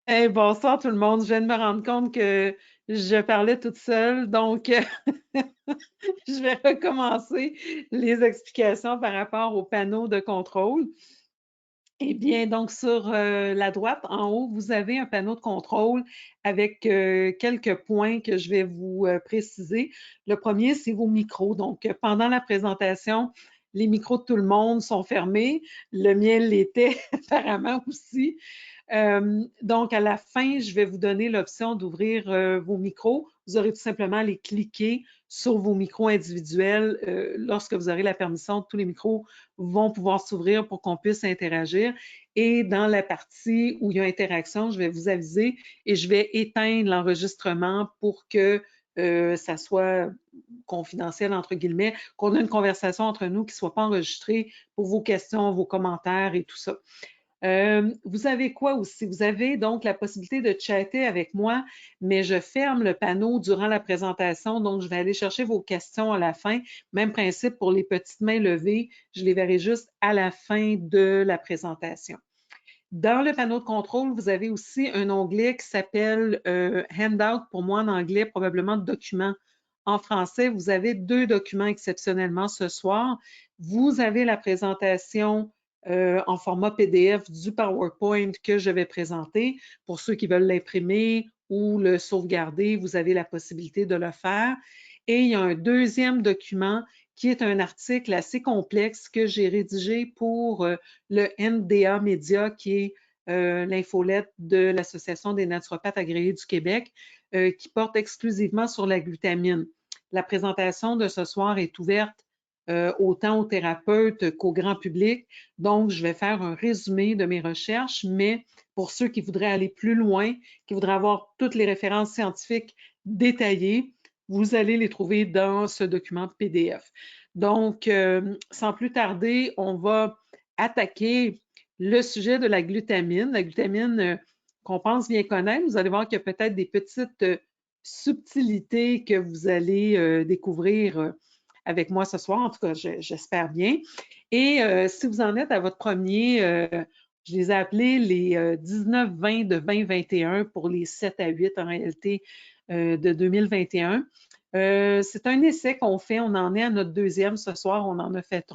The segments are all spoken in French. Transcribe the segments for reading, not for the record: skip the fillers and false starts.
Hey, bonsoir tout le monde. Je viens de me rendre compte que je parlais toute seule, donc je vais recommencer les explications par rapport au panneau de contrôle. Eh bien, donc sur la droite, en haut, vous avez un panneau de contrôle avec quelques points que je vais vous préciser. Le premier, c'est vos micros. Donc, pendant la présentation, les micros de tout le monde sont fermés. Le mien l'était apparemment aussi. Donc, à la fin, je vais vous donner l'option d'ouvrir vos micros. Vous aurez tout simplement à les cliquer sur vos micros individuels. Lorsque vous aurez la permission, tous les micros vont pouvoir s'ouvrir pour qu'on puisse interagir. Et dans la partie où il y a interaction, je vais vous aviser et je vais éteindre l'enregistrement pour que ça soit confidentiel, entre guillemets, qu'on ait une conversation entre nous qui ne soit pas enregistrée pour vos questions, vos commentaires et tout ça. Vous avez quoi aussi? Vous avez donc la possibilité de chatter avec moi, mais je ferme le panneau durant la présentation, donc je vais aller chercher vos questions à la fin. Même principe pour les petites mains levées, je les verrai juste à la fin de la présentation. Dans le panneau de contrôle, vous avez aussi un onglet qui s'appelle Handout, pour moi en anglais, probablement Documents. En français, vous avez deux documents exceptionnellement ce soir. Vous avez la présentation en format PDF du PowerPoint que je vais présenter. Pour ceux qui veulent l'imprimer ou le sauvegarder, vous avez la possibilité de le faire. Et il y a un deuxième document qui est un article assez complexe que j'ai rédigé pour le NDA Média, qui est l'infolette de l'Association des naturopathes agréés du Québec, qui porte exclusivement sur la glutamine. La présentation de ce soir est ouverte autant aux thérapeutes qu'au grand public. Donc, je vais faire un résumé de mes recherches, mais pour ceux qui voudraient aller plus loin, qui voudraient avoir toutes les références scientifiques détaillées, vous allez les trouver dans ce document PDF. Donc, sans plus tarder, on va attaquer le sujet de la glutamine. La glutamine qu'on pense bien connaître, vous allez voir qu'il y a peut-être des petites subtilités que vous allez découvrir avec moi ce soir. En tout cas, j'espère bien. Et si vous en êtes à votre premier, je les ai appelés les 19-20 de 2021 pour les 7 à 8 en réalité de 2021. C'est un essai qu'on fait. On en est à notre deuxième ce soir. On en a fait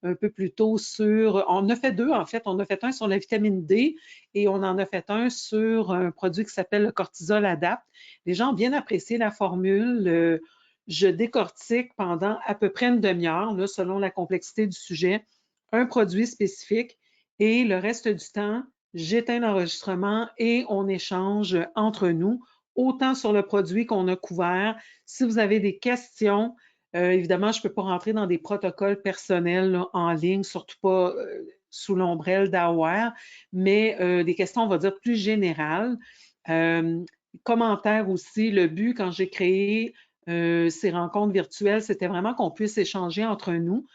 un peu plus tôt sur. On a fait deux, en fait. On a fait un sur la vitamine D et on en a fait un sur un produit qui s'appelle le cortisol Adapt. Les gens ont bien apprécié la formule. Je décortique pendant à peu près une demi-heure, selon la complexité du sujet, un produit spécifique et le reste du temps, j'éteins l'enregistrement et on échange entre nous, autant sur le produit qu'on a couvert. Si vous avez des questions, évidemment, je ne peux pas rentrer dans des protocoles personnels là, en ligne, surtout pas sous l'ombrelle d'Aware, mais des questions, on va dire, plus générales. Euh, Commentaires aussi, le but quand j'ai créé ces rencontres virtuelles, c'était vraiment qu'on puisse échanger entre nous.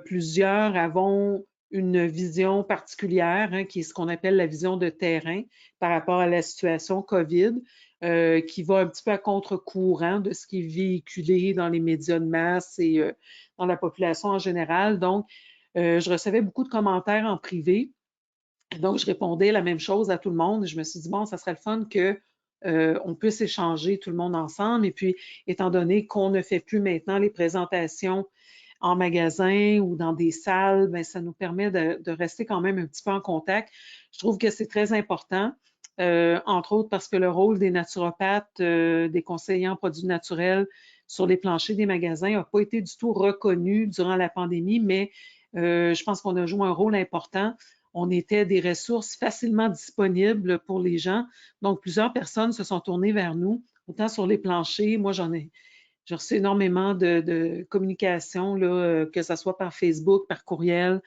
Plusieurs avons une vision particulière, hein, qui est ce qu'on appelle la vision de terrain par rapport à la situation COVID, qui va un petit peu à contre-courant de ce qui est véhiculé dans les médias de masse et dans la population en général. Donc, je recevais beaucoup de commentaires en privé. Donc, je répondais la même chose à tout le monde. Je me suis dit, bon, ça serait le fun que on puisse échanger tout le monde ensemble. Et puis, étant donné qu'on ne fait plus maintenant les présentations en magasin ou dans des salles, bien, ça nous permet de rester quand même un petit peu en contact. Je trouve que c'est très important, entre autres parce que le rôle des naturopathes, des conseillers en produits naturels sur les planchers des magasins n'a pas été du tout reconnu durant la pandémie, mais je pense qu'on a joué un rôle important. On était des ressources facilement disponibles pour les gens. Donc, plusieurs personnes se sont tournées vers nous, autant sur les planchers. Moi, j'ai reçu énormément de communications, là, que ce soit par Facebook, par courriel,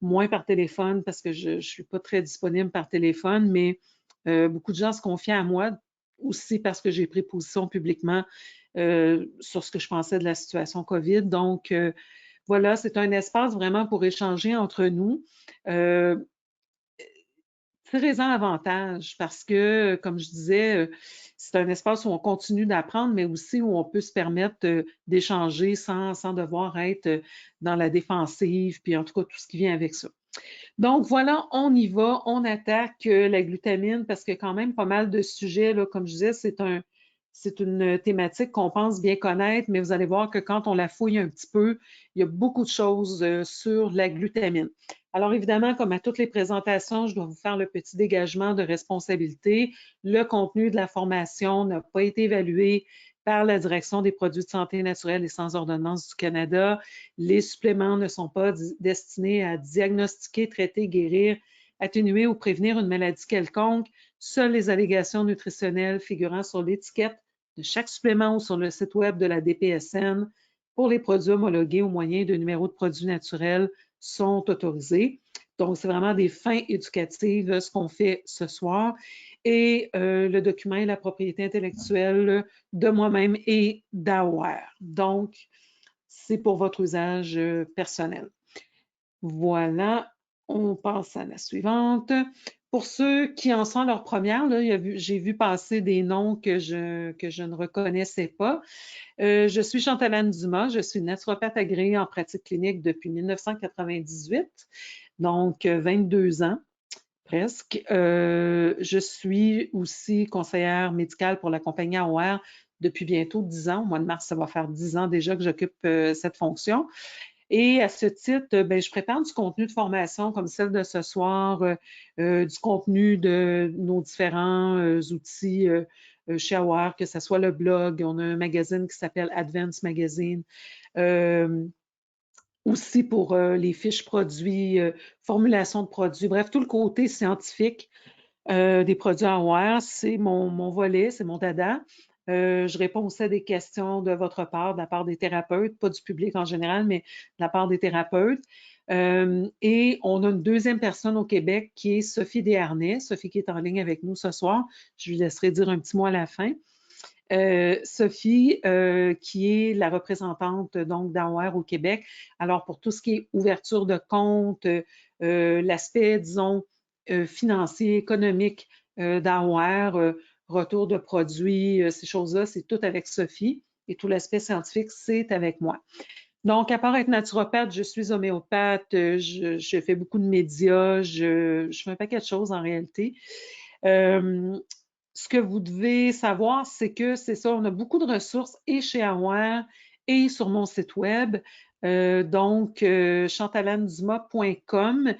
moins par téléphone parce que je ne suis pas très disponible par téléphone, mais beaucoup de gens se confient à moi aussi parce que j'ai pris position publiquement sur ce que je pensais de la situation COVID. Donc, voilà, c'est un espace vraiment pour échanger entre nous. Euh, Tirez-en avantage parce que, comme je disais, c'est un espace où on continue d'apprendre, mais aussi où on peut se permettre d'échanger sans devoir être dans la défensive, puis en tout cas tout ce qui vient avec ça. Donc voilà, on y va, on attaque la glutamine parce que quand même pas mal de sujets, là, comme je disais, c'est une thématique qu'on pense bien connaître, mais vous allez voir que quand on la fouille un petit peu, il y a beaucoup de choses sur la glutamine. Alors évidemment, comme à toutes les présentations, je dois vous faire le petit dégagement de responsabilité. Le contenu de la formation n'a pas été évalué par la Direction des produits de santé naturelle et sans ordonnance du Canada. Les suppléments ne sont pas destinés à diagnostiquer, traiter, guérir, atténuer ou prévenir une maladie quelconque. Seules les allégations nutritionnelles figurant sur l'étiquette de chaque supplément ou sur le site web de la DPSN pour les produits homologués au moyen de numéros de produits naturels sont autorisées. Donc, c'est vraiment des fins éducatives, ce qu'on fait ce soir. Et le document est la propriété intellectuelle de moi-même et d'AWARE. Donc, c'est pour votre usage personnel. Voilà, on passe à la suivante. Pour ceux qui en sont leur première, j'ai vu passer des noms que je ne reconnaissais pas. Je suis Chantal-Anne Dumas, je suis naturopathe agréée en pratique clinique depuis 1998, donc 22 ans presque. Je suis aussi conseillère médicale pour la compagnie AOR depuis bientôt 10 ans. Au mois de mars, ça va faire 10 ans déjà que j'occupe cette fonction. Et à ce titre, je prépare du contenu de formation comme celle de ce soir, du contenu de nos différents outils chez AWARE, que ce soit le blog, on a un magazine qui s'appelle Advance Magazine, aussi pour les fiches produits, formulation de produits, bref, tout le côté scientifique des produits AWARE, c'est mon volet, c'est mon dada. Je réponds aussi à des questions de votre part, de la part des thérapeutes, pas du public en général, mais de la part des thérapeutes. Et on a une deuxième personne au Québec qui est Sophie Desharnais. Sophie qui est en ligne avec nous ce soir. Je lui laisserai dire un petit mot à la fin. Sophie, qui est la représentante donc d'AWARE au Québec. Alors, pour tout ce qui est ouverture de compte, l'aspect, disons, financier, économique d'AWARE, retour de produits, ces choses-là, c'est tout avec Sophie. Et tout l'aspect scientifique, c'est avec moi. Donc, à part être naturopathe, je suis homéopathe, je fais beaucoup de médias, je fais un paquet de choses en réalité. Ce que vous devez savoir, c'est que c'est ça, on a beaucoup de ressources et chez AWARE et sur mon site web. Donc, chantalannedumas.com.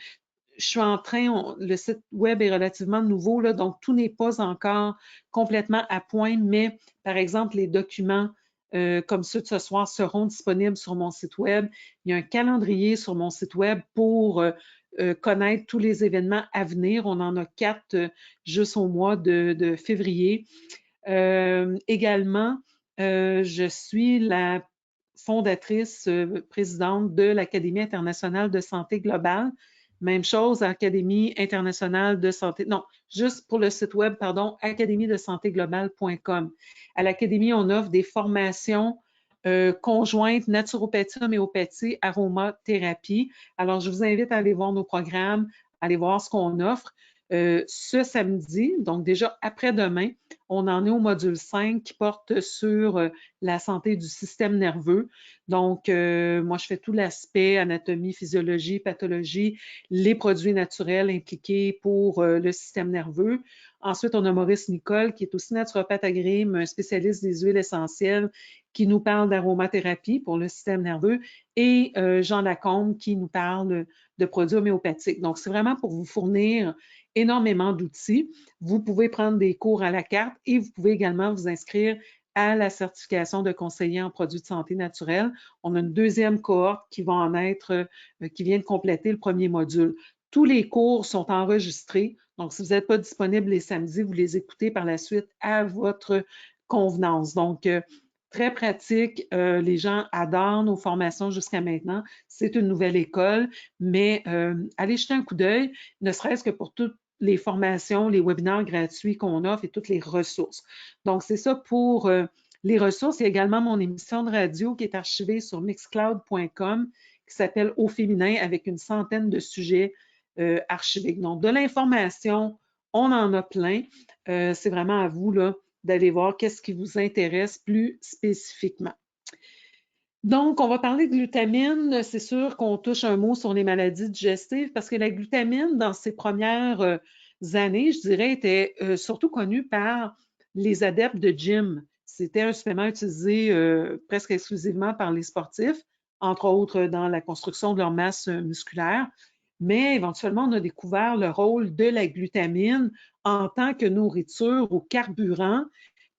Je suis en train, le site web est relativement nouveau, là, donc tout n'est pas encore complètement à point, mais par exemple, les documents comme ceux de ce soir seront disponibles sur mon site web. Il y a un calendrier sur mon site web pour connaître tous les événements à venir. On en a 4 juste au mois de février. Également, je suis la fondatrice, présidente de l'Académie internationale de santé globale. Même chose, Académie internationale de santé, non, juste pour le site web, pardon, académie-de-santé-globale.com. À l'Académie, on offre des formations conjointes naturopathie, homéopathie, aromathérapie. Alors, je vous invite à aller voir nos programmes, à aller voir ce qu'on offre. Ce samedi, donc déjà après-demain, on en est au module 5 qui porte sur la santé du système nerveux. Donc, moi, je fais tout l'aspect anatomie, physiologie, pathologie, les produits naturels impliqués pour le système nerveux. Ensuite, on a Maurice Nicole, qui est aussi naturopathe agréé, mais un spécialiste des huiles essentielles, qui nous parle d'aromathérapie pour le système nerveux, et Jean Lacombe, qui nous parle de produits homéopathiques. Donc, c'est vraiment pour vous fournir énormément d'outils. Vous pouvez prendre des cours à la carte et vous pouvez également vous inscrire à la certification de conseiller en produits de santé naturelle. On a une deuxième cohorte qui va en être, qui vient de compléter le premier module. Tous les cours sont enregistrés. Donc, si vous n'êtes pas disponible les samedis, vous les écoutez par la suite à votre convenance. Donc, très pratique. Les gens adorent nos formations jusqu'à maintenant. C'est une nouvelle école, mais allez jeter un coup d'œil, ne serait-ce que pour toutes les formations, les webinaires gratuits qu'on offre et toutes les ressources. Donc, c'est ça pour les ressources. Il y a également mon émission de radio qui est archivée sur mixcloud.com qui s'appelle Au féminin avec une centaine de sujets archivés. Donc, de l'information, on en a plein. C'est vraiment à vous là, d'aller voir qu'est-ce qui vous intéresse plus spécifiquement. Donc, on va parler de glutamine. C'est sûr qu'on touche un mot sur les maladies digestives parce que la glutamine, dans ses premières années, je dirais, était surtout connue par les adeptes de gym. C'était un supplément utilisé presque exclusivement par les sportifs, entre autres dans la construction de leur masse musculaire. Mais éventuellement, on a découvert le rôle de la glutamine en tant que nourriture ou carburant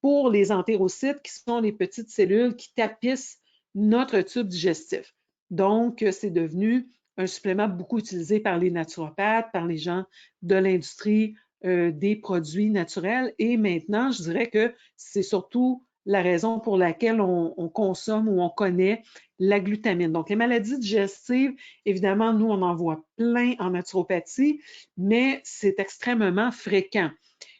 pour les entérocytes, qui sont les petites cellules qui tapissent notre tube digestif. Donc, c'est devenu un supplément beaucoup utilisé par les naturopathes, par les gens de l'industrie des produits naturels. Et maintenant, je dirais que c'est surtout la raison pour laquelle on consomme ou on connaît la glutamine. Donc, les maladies digestives, évidemment, nous, on en voit plein en naturopathie, mais c'est extrêmement fréquent.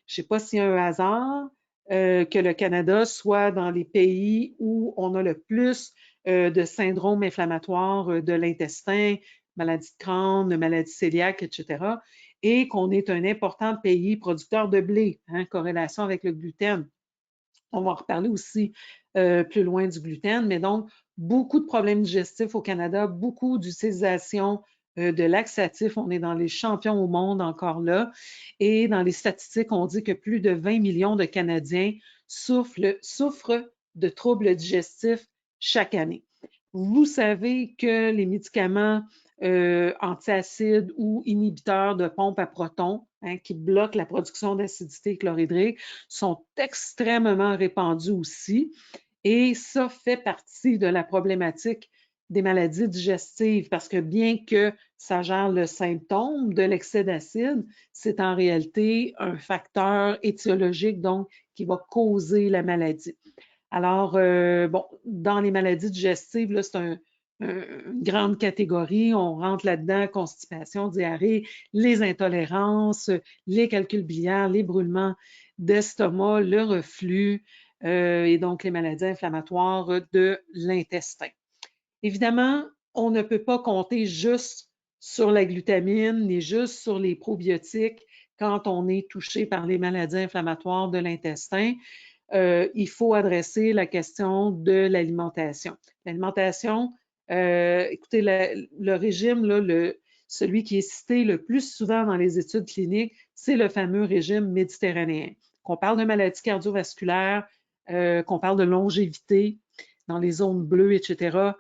Je ne sais pas s'il y a un hasard que le Canada soit dans les pays où on a le plus de syndromes inflammatoires de l'intestin, maladie de Crohn, maladie cœliaque, etc., et qu'on est un important pays producteur de blé, hein, corrélation avec le gluten. On va en reparler aussi plus loin du gluten, mais donc beaucoup de problèmes digestifs au Canada, beaucoup d'utilisation de laxatifs. On est dans les champions au monde encore là. Et dans les statistiques, on dit que plus de 20 millions de Canadiens souffrent de troubles digestifs chaque année. Vous savez que les médicaments antiacides ou inhibiteurs de pompe à protons, hein, qui bloquent la production d'acidité chlorhydrique, sont extrêmement répandus aussi. Et ça fait partie de la problématique des maladies digestives parce que bien que ça gère le symptôme de l'excès d'acide, c'est en réalité un facteur étiologique donc qui va causer la maladie. Alors, bon, dans les maladies digestives, là, c'est une grande catégorie. On rentre là-dedans, constipation, diarrhée, les intolérances, les calculs biliaires, les brûlements d'estomac, le reflux et donc les maladies inflammatoires de l'intestin. Évidemment, on ne peut pas compter juste sur la glutamine ni juste sur les probiotiques quand on est touché par les maladies inflammatoires de l'intestin. Il faut adresser la question de l'alimentation. L'alimentation, écoutez, le régime, là, celui qui est cité le plus souvent dans les études cliniques, c'est le fameux régime méditerranéen. Qu'on parle de maladies cardiovasculaires, qu'on parle de longévité dans les zones bleues, etc.,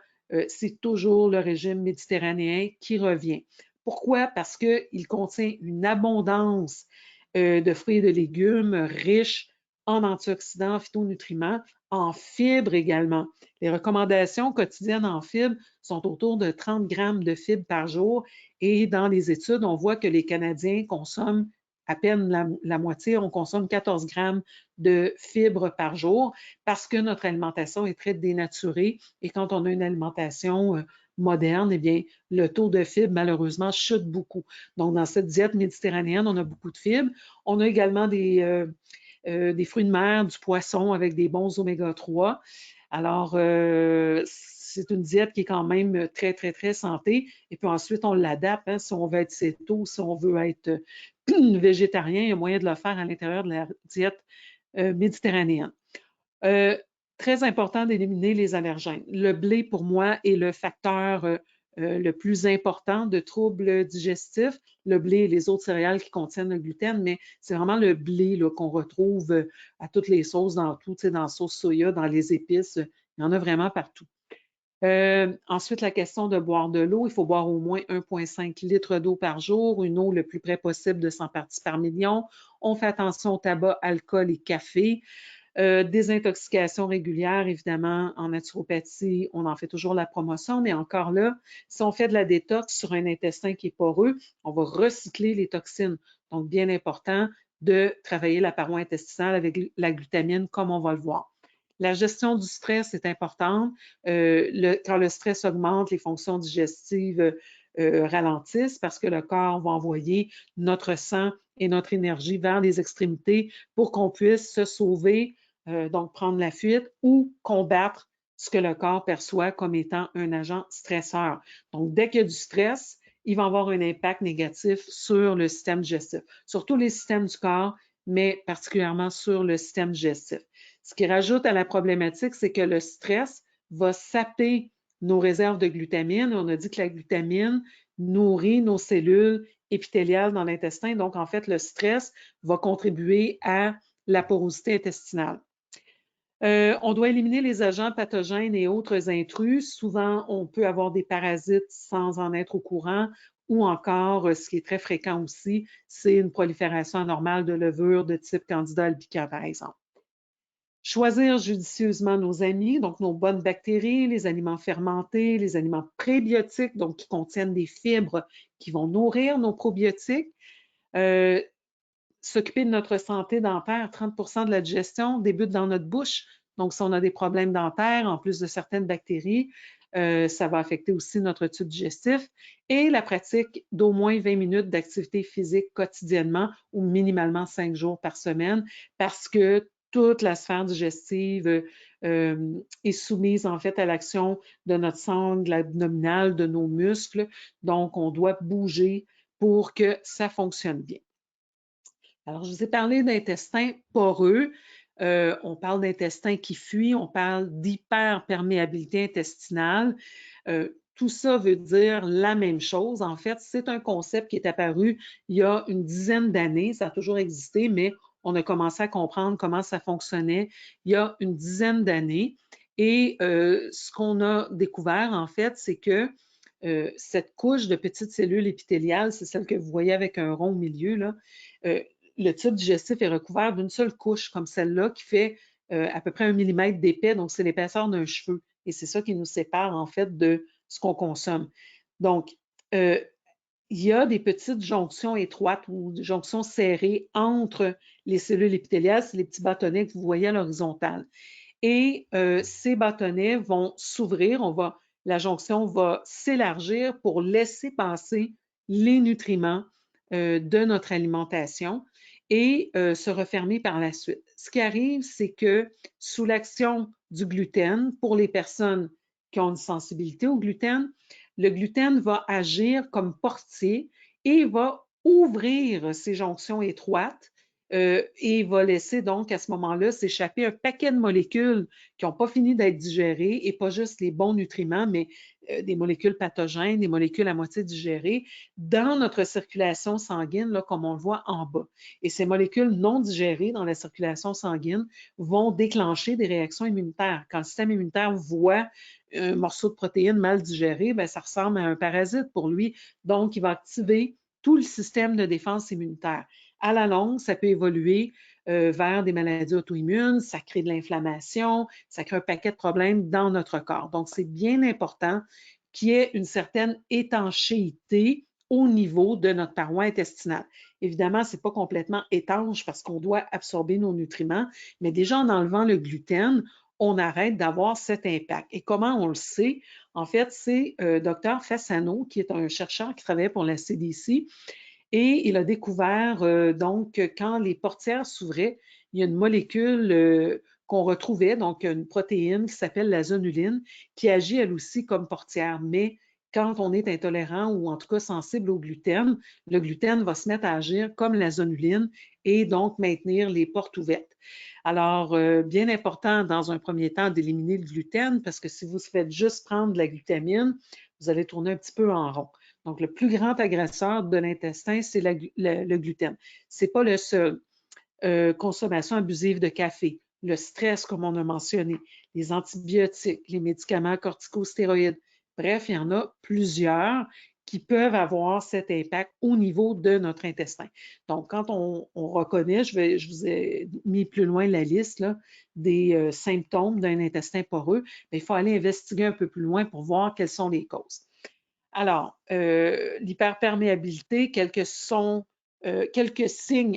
c'est toujours le régime méditerranéen qui revient. Pourquoi? Parce qu'il contient une abondance de fruits et de légumes riches en antioxydants, phytonutriments, en fibres également. Les recommandations quotidiennes en fibres sont autour de 30 grammes de fibres par jour et dans les études, on voit que les Canadiens consomment à peine la moitié, on consomme 14 grammes de fibres par jour parce que notre alimentation est très dénaturée et quand on a une alimentation moderne, eh bien, le taux de fibres, malheureusement, chute beaucoup. Donc, dans cette diète méditerranéenne, on a beaucoup de fibres. On a également des fruits de mer, du poisson avec des bons oméga 3. Alors, c'est une diète qui est quand même très, très, très santé. Et puis ensuite, on l'adapte. Hein, si on veut être céto, si on veut être végétarien, il y a moyen de le faire à l'intérieur de la diète méditerranéenne. Très important d'éliminer les allergènes. Le blé, pour moi, est le facteur le plus important de troubles digestifs. Le blé et les autres céréales qui contiennent le gluten, mais c'est vraiment le blé qu'on retrouve à toutes les sauces, dans tout, dans la sauce soya, dans les épices. Il y en a vraiment partout. Ensuite, la question de boire de l'eau. Il faut boire au moins 1,5 litres d'eau par jour, une eau le plus près possible de 100 parties par million. On fait attention au tabac, alcool et café. Désintoxication régulière, évidemment, en naturopathie, on en fait toujours la promotion, mais encore là, si on fait de la détox sur un intestin qui est poreux, on va recycler les toxines. Donc, bien important de travailler la paroi intestinale avec la glutamine, comme on va le voir. La gestion du stress est importante. Quand le stress augmente, les fonctions digestives ralentissent parce que le corps va envoyer notre sang et notre énergie vers les extrémités pour qu'on puisse se sauver, donc prendre la fuite ou combattre ce que le corps perçoit comme étant un agent stresseur. Donc, dès qu'il y a du stress, il va avoir un impact négatif sur le système digestif, sur tous les systèmes du corps, mais particulièrement sur le système digestif. Ce qui rajoute à la problématique, c'est que le stress va saper nos réserves de glutamine. On a dit que la glutamine nourrit nos cellules épithéliales dans l'intestin. Donc, en fait, le stress va contribuer à la porosité intestinale. On doit éliminer les agents pathogènes et autres intrus. Souvent, on peut avoir des parasites sans en être au courant ou encore, ce qui est très fréquent aussi, c'est une prolifération anormale de levures de type Candida albicans, par exemple. Choisir judicieusement nos amis, donc nos bonnes bactéries, les aliments fermentés, les aliments prébiotiques, donc qui contiennent des fibres qui vont nourrir nos probiotiques. S'occuper de notre santé dentaire, 30% de la digestion débute dans notre bouche. Donc, si on a des problèmes dentaires, en plus de certaines bactéries, ça va affecter aussi notre tube digestif. Et la pratique d'au moins 20 minutes d'activité physique quotidiennement ou minimalement 5 jours par semaine parce que toute la sphère digestive est soumise en fait à l'action de notre sangle abdominale, de nos muscles. Donc, on doit bouger pour que ça fonctionne bien. Alors, je vous ai parlé d'intestin poreux. On parle d'intestin qui fuit, on parle d'hyperperméabilité intestinale. Tout ça veut dire la même chose. En fait, c'est un concept qui est apparu il y a une dizaine d'années. Ça a toujours existé, mais on a commencé à comprendre comment ça fonctionnait il y a une dizaine d'années. Et ce qu'on a découvert, en fait, c'est que cette couche de petites cellules épithéliales, c'est celle que vous voyez avec un rond au milieu, là, le tube digestif est recouvert d'une seule couche, comme celle-là, qui fait à peu près 1 millimètre d'épais, donc c'est l'épaisseur d'un cheveu. Et c'est ça qui nous sépare, en fait, de ce qu'on consomme. Donc, il y a des petites jonctions étroites ou des jonctions serrées entre les cellules épithéliales, c'est les petits bâtonnets que vous voyez à l'horizontale. Et ces bâtonnets vont s'ouvrir, la jonction va s'élargir pour laisser passer les nutriments de notre alimentation et se refermer par la suite. Ce qui arrive, c'est que sous l'action du gluten, pour les personnes qui ont une sensibilité au gluten, le gluten va agir comme portier et va ouvrir ces jonctions étroites et va laisser donc à ce moment-là s'échapper un paquet de molécules qui n'ont pas fini d'être digérées et pas juste les bons nutriments, mais des molécules pathogènes, des molécules à moitié digérées dans notre circulation sanguine, là, comme on le voit en bas. Et ces molécules non digérées dans la circulation sanguine vont déclencher des réactions immunitaires. Quand le système immunitaire voit un morceau de protéine mal digéré, bien, ça ressemble à un parasite pour lui. Donc, il va activer tout le système de défense immunitaire. À la longue, ça peut évoluer vers des maladies auto-immunes, ça crée de l'inflammation, ça crée un paquet de problèmes dans notre corps. Donc, c'est bien important qu'il y ait une certaine étanchéité au niveau de notre paroi intestinale. Évidemment, ce n'est pas complètement étanche parce qu'on doit absorber nos nutriments, mais déjà en enlevant le gluten, on arrête d'avoir cet impact. Et comment on le sait? En fait, c'est Dr. Fasano, qui est un chercheur qui travaillait pour la CDC, et il a découvert donc quand les portières s'ouvraient, il y a une molécule qu'on retrouvait, donc une protéine qui s'appelle la zonuline, qui agit elle aussi comme portière. Mais quand on est intolérant ou en tout cas sensible au gluten, le gluten va se mettre à agir comme la zonuline et donc maintenir les portes ouvertes. Alors, bien important dans un premier temps d'éliminer le gluten parce que si vous faites juste prendre de la glutamine, vous allez tourner un petit peu en rond. Donc, le plus grand agresseur de l'intestin, c'est le gluten. Ce n'est pas le seul. Consommation abusive de café, le stress, comme on a mentionné, les antibiotiques, les médicaments corticostéroïdes. Bref, il y en a plusieurs qui peuvent avoir cet impact au niveau de notre intestin. Donc, quand on reconnaît, je vous ai mis plus loin la liste là, des symptômes d'un intestin poreux, mais il faut aller investiguer un peu plus loin pour voir quelles sont les causes. Alors, l'hyperperméabilité, quelques signes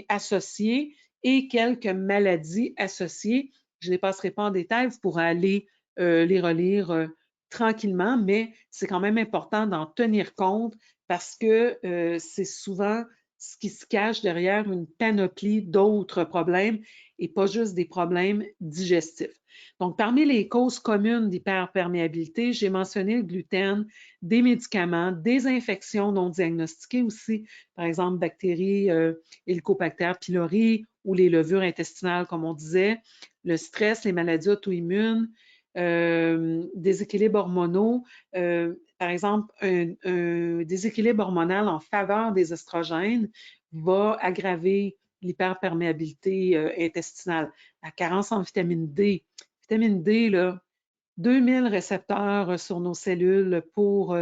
associés et quelques maladies associées. Je ne les passerai pas en détail, vous pourrez aller les relire tranquillement, mais c'est quand même important d'en tenir compte parce que c'est souvent ce qui se cache derrière une panoplie d'autres problèmes et pas juste des problèmes digestifs. Donc, parmi les causes communes d'hyperperméabilité, j'ai mentionné le gluten, des médicaments, des infections non diagnostiquées aussi, par exemple bactéries Helicobacter pylori ou les levures intestinales, comme on disait, le stress, les maladies auto-immunes, déséquilibres hormonaux, par exemple, un déséquilibre hormonal en faveur des estrogènes va aggraver l'hyperperméabilité intestinale. La carence en vitamine D. Vitamine D, là, 2000 récepteurs sur nos cellules pour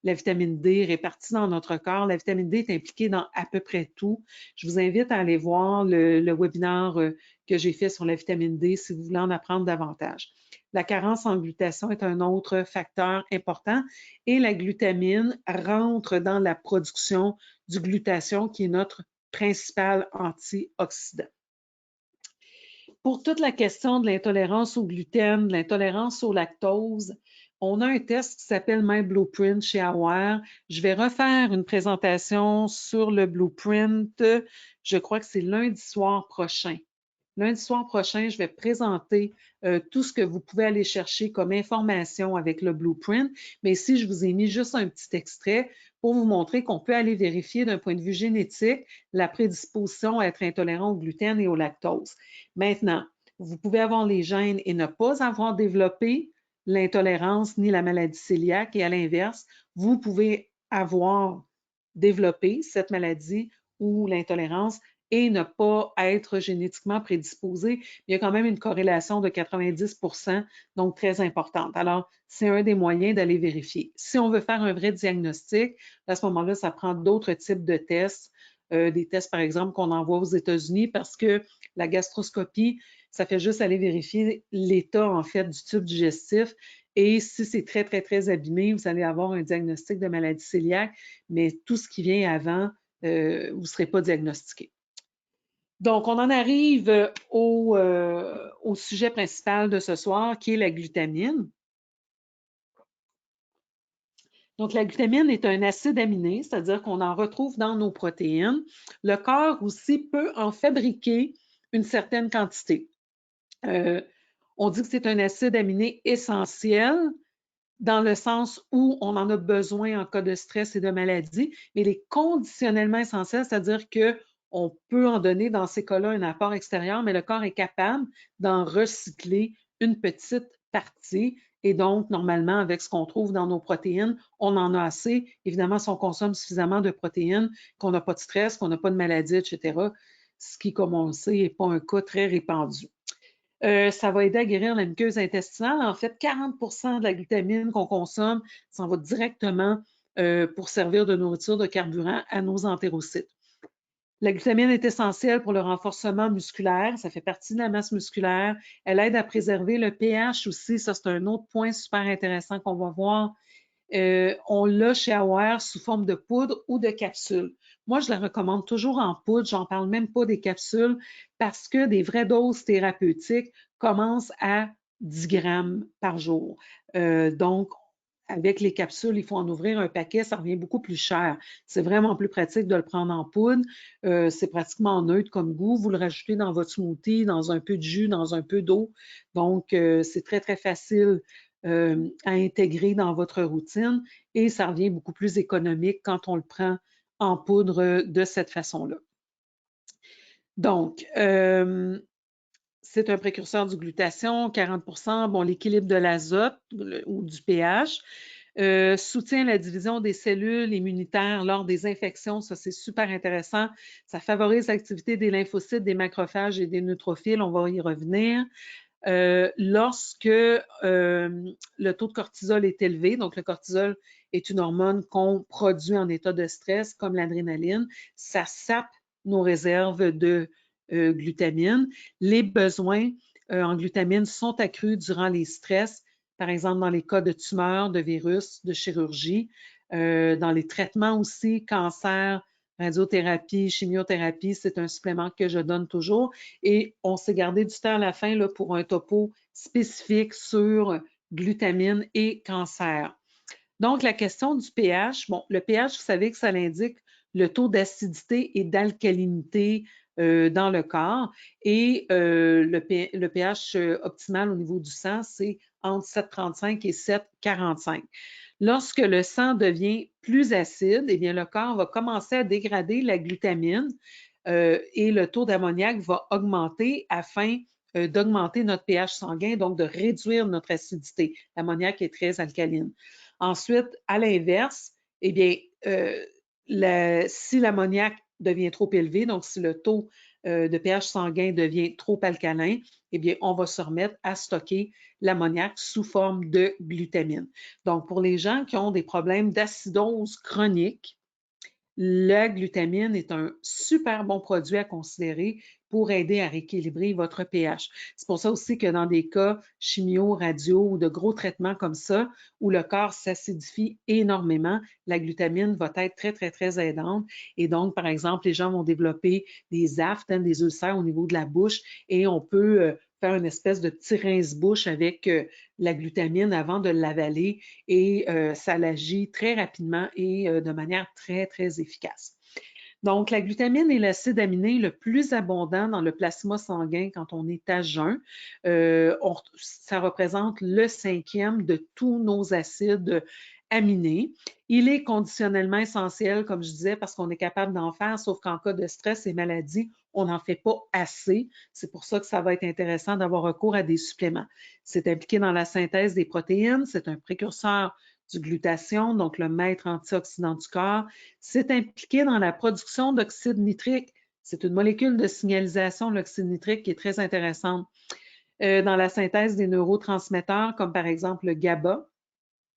la vitamine D répartis dans notre corps. La vitamine D est impliquée dans à peu près tout. Je vous invite à aller voir le webinaire que j'ai fait sur la vitamine D si vous voulez en apprendre davantage. La carence en glutation est un autre facteur important et la glutamine rentre dans la production du glutathion qui est notre principal antioxydant. Pour toute la question de l'intolérance au gluten, de l'intolérance au lactose, on a un test qui s'appelle My Blueprint chez Aware. Je vais refaire une présentation sur le Blueprint. Je crois que c'est lundi soir prochain. Lundi soir prochain, je vais présenter tout ce que vous pouvez aller chercher comme information avec le Blueprint. Mais ici, je vous ai mis juste un petit extrait pour vous montrer qu'on peut aller vérifier d'un point de vue génétique la prédisposition à être intolérant au gluten et au lactose. Maintenant, vous pouvez avoir les gènes et ne pas avoir développé l'intolérance ni la maladie cœliaque et à l'inverse, vous pouvez avoir développé cette maladie ou l'intolérance et ne pas être génétiquement prédisposé. Il y a quand même une corrélation de 90 %, donc très importante. Alors, c'est un des moyens d'aller vérifier. Si on veut faire un vrai diagnostic, à ce moment-là, ça prend d'autres types de tests, des tests, par exemple, qu'on envoie aux États-Unis parce que la gastroscopie, ça fait juste aller vérifier l'état, en fait, du tube digestif. Et si c'est très, très, très abîmé, vous allez avoir un diagnostic de maladie cœliaque, mais tout ce qui vient avant, vous ne serez pas diagnostiqué. Donc, on en arrive au sujet principal de ce soir, qui est la glutamine. Donc, la glutamine est un acide aminé, c'est-à-dire qu'on en retrouve dans nos protéines. Le corps aussi peut en fabriquer une certaine quantité. On dit que c'est un acide aminé essentiel dans le sens où on en a besoin en cas de stress et de maladie, mais il est conditionnellement essentiel, c'est-à-dire qu'on peut en donner dans ces cas-là un apport extérieur, mais le corps est capable d'en recycler une petite partie. Et donc, normalement, avec ce qu'on trouve dans nos protéines, on en a assez. Évidemment, si on consomme suffisamment de protéines, qu'on n'a pas de stress, qu'on n'a pas de maladie, etc., ce qui, comme on le sait, n'est pas un cas très répandu. Ça va aider à guérir la muqueuse intestinale. En fait, 40 % de la glutamine qu'on consomme s'en va directement pour servir de nourriture de carburant à nos entérocytes. La glutamine est essentielle pour le renforcement musculaire. Ça fait partie de la masse musculaire. Elle aide à préserver le pH aussi. Ça, c'est un autre point super intéressant qu'on va voir. On l'a chez Aware sous forme de poudre ou de capsule. Moi, je la recommande toujours en poudre. J'en parle même pas des capsules parce que des vraies doses thérapeutiques commencent à 10 grammes par jour. Donc, avec les capsules, il faut en ouvrir un paquet, ça revient beaucoup plus cher. C'est vraiment plus pratique de le prendre en poudre. C'est pratiquement neutre comme goût. Vous le rajoutez dans votre smoothie, dans un peu de jus, dans un peu d'eau. Donc, c'est très, très facile à intégrer dans votre routine et ça revient beaucoup plus économique quand on le prend en poudre de cette façon-là. Donc, c'est un précurseur du glutathion, 40 %, bon, l'équilibre de l'azote ou du pH, soutient la division des cellules immunitaires lors des infections, ça c'est super intéressant. Ça favorise l'activité des lymphocytes, des macrophages et des neutrophiles, on va y revenir. Lorsque le taux de cortisol est élevé, donc le cortisol est une hormone qu'on produit en état de stress, comme l'adrénaline, ça sape nos réserves de glutamine. Les besoins en glutamine sont accrus durant les stress, par exemple dans les cas de tumeurs, de virus, de chirurgie, dans les traitements aussi, cancer, radiothérapie, chimiothérapie, c'est un supplément que je donne toujours. Et on s'est gardé du temps à la fin là, pour un topo spécifique sur glutamine et cancer. Donc, la question du pH, bon, le pH, vous savez que ça l'indique le taux d'acidité et d'alcalinité dans le corps. Et le pH optimal au niveau du sang, c'est entre 7,35 et 7,45. Lorsque le sang devient plus acide, eh bien, le corps va commencer à dégrader la glutamine et le taux d'ammoniac va augmenter afin d'augmenter notre pH sanguin, donc de réduire notre acidité. L'ammoniac est très alcaline. Ensuite, à l'inverse, eh bien, si l'ammoniac devient trop élevé, donc si le taux de pH sanguin devient trop alcalin, eh bien, on va se remettre à stocker l'ammoniac sous forme de glutamine. Donc, pour les gens qui ont des problèmes d'acidose chronique, la glutamine est un super bon produit à considérer pour aider à rééquilibrer votre pH. C'est pour ça aussi que dans des cas chimio, radio ou de gros traitements comme ça, où le corps s'acidifie énormément, la glutamine va être très, très, très aidante. Et donc, par exemple, les gens vont développer des aftes, des ulcères au niveau de la bouche et on peut faire une espèce de petit rince-bouche avec la glutamine avant de l'avaler et ça l'agit très rapidement et de manière très, très efficace. Donc, la glutamine est l'acide aminé le plus abondant dans le plasma sanguin quand on est à jeun. Ça représente le 5e de tous nos acides aminés. Il est conditionnellement essentiel, comme je disais, parce qu'on est capable d'en faire, sauf qu'en cas de stress et maladie, on n'en fait pas assez. C'est pour ça que ça va être intéressant d'avoir recours à des suppléments. C'est impliqué dans la synthèse des protéines, c'est un précurseur du glutathion, donc le maître antioxydant du corps. C'est impliqué dans la production d'oxyde nitrique. C'est une molécule de signalisation, l'oxyde nitrique, qui est très intéressante. Dans la synthèse des neurotransmetteurs, comme par exemple le GABA.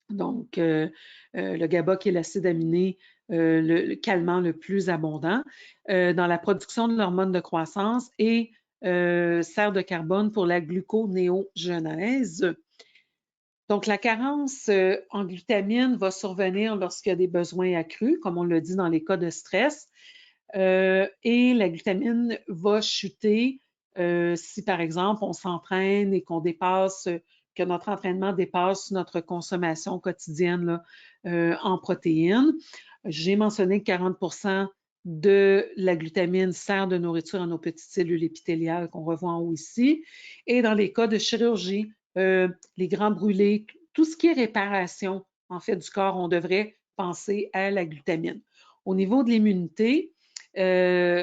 Donc, le GABA qui est l'acide aminé le calmant le plus abondant. Dans la production de l'hormone de croissance et serre de carbone pour la gluconéogenèse. Donc, la carence en glutamine va survenir lorsqu'il y a des besoins accrus, comme on l'a dit dans les cas de stress. Et la glutamine va chuter si, par exemple, on s'entraîne et qu'on dépasse, que notre entraînement dépasse notre consommation quotidienne là, en protéines. J'ai mentionné que 40 de la glutamine sert de nourriture à nos petites cellules épithéliales qu'on revoit en haut ici. Et dans les cas de chirurgie, les grands brûlés, tout ce qui est réparation, en fait, du corps, on devrait penser à la glutamine. Au niveau de l'immunité, dès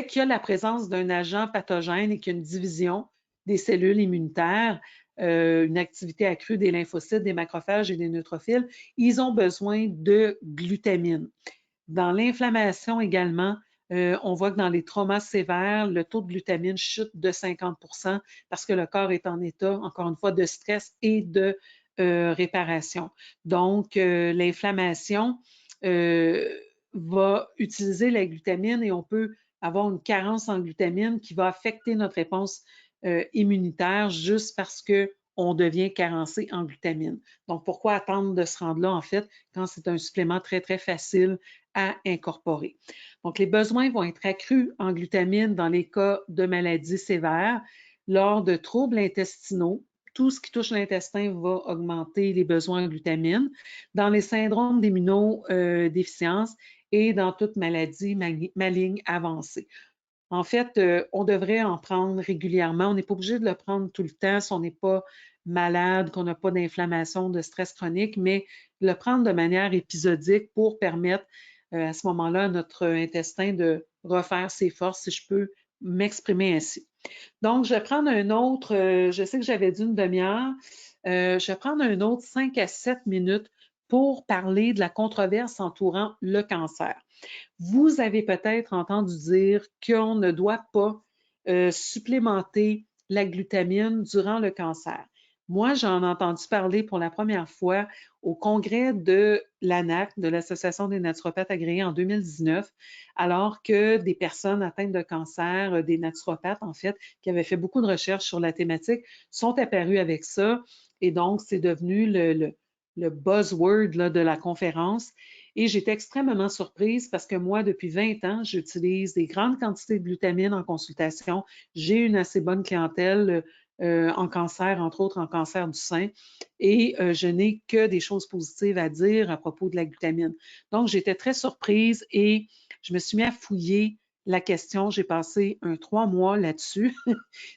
qu'il y a la présence d'un agent pathogène et qu'il y a une division des cellules immunitaires, une activité accrue des lymphocytes, des macrophages et des neutrophils, ils ont besoin de glutamine. Dans l'inflammation également, on voit que dans les traumas sévères, le taux de glutamine chute de 50% parce que le corps est en état, encore une fois, de stress et de réparation. Donc, l'inflammation va utiliser la glutamine et on peut avoir une carence en glutamine qui va affecter notre réponse immunitaire juste parce qu'on devient carencé en glutamine. Donc, pourquoi attendre de se rendre là, en fait, quand c'est un supplément très, très facile à incorporer. Donc, les besoins vont être accrus en glutamine dans les cas de maladies sévères, lors de troubles intestinaux. Tout ce qui touche l'intestin va augmenter les besoins en glutamine. Dans les syndromes d'immunodéficience et dans toute maladie maligne avancée. En fait, on devrait en prendre régulièrement. On n'est pas obligé de le prendre tout le temps si on n'est pas malade, qu'on n'a pas d'inflammation, de stress chronique, mais de le prendre de manière épisodique pour permettre à ce moment-là à notre intestin de refaire ses forces, si je peux m'exprimer ainsi. Donc, je vais prendre un autre, je sais que j'avais dit une demi-heure, je vais prendre un autre 5 à 7 minutes pour parler de la controverse entourant le cancer. Vous avez peut-être entendu dire qu'on ne doit pas supplémenter la glutamine durant le cancer. Moi, j'en ai entendu parler pour la première fois au congrès de l'ANAC, de l'Association des naturopathes agréés en 2019, alors que des personnes atteintes de cancer, des naturopathes en fait, qui avaient fait beaucoup de recherches sur la thématique, sont apparus avec ça. Et donc, c'est devenu le buzzword là, de la conférence. Et j'étais extrêmement surprise parce que moi, depuis 20 ans, j'utilise des grandes quantités de glutamine en consultation. J'ai une assez bonne clientèle en cancer, entre autres en cancer du sein, et je n'ai que des choses positives à dire à propos de la glutamine. Donc, j'étais très surprise et je me suis mis à fouiller la question. J'ai passé 3 mois là-dessus.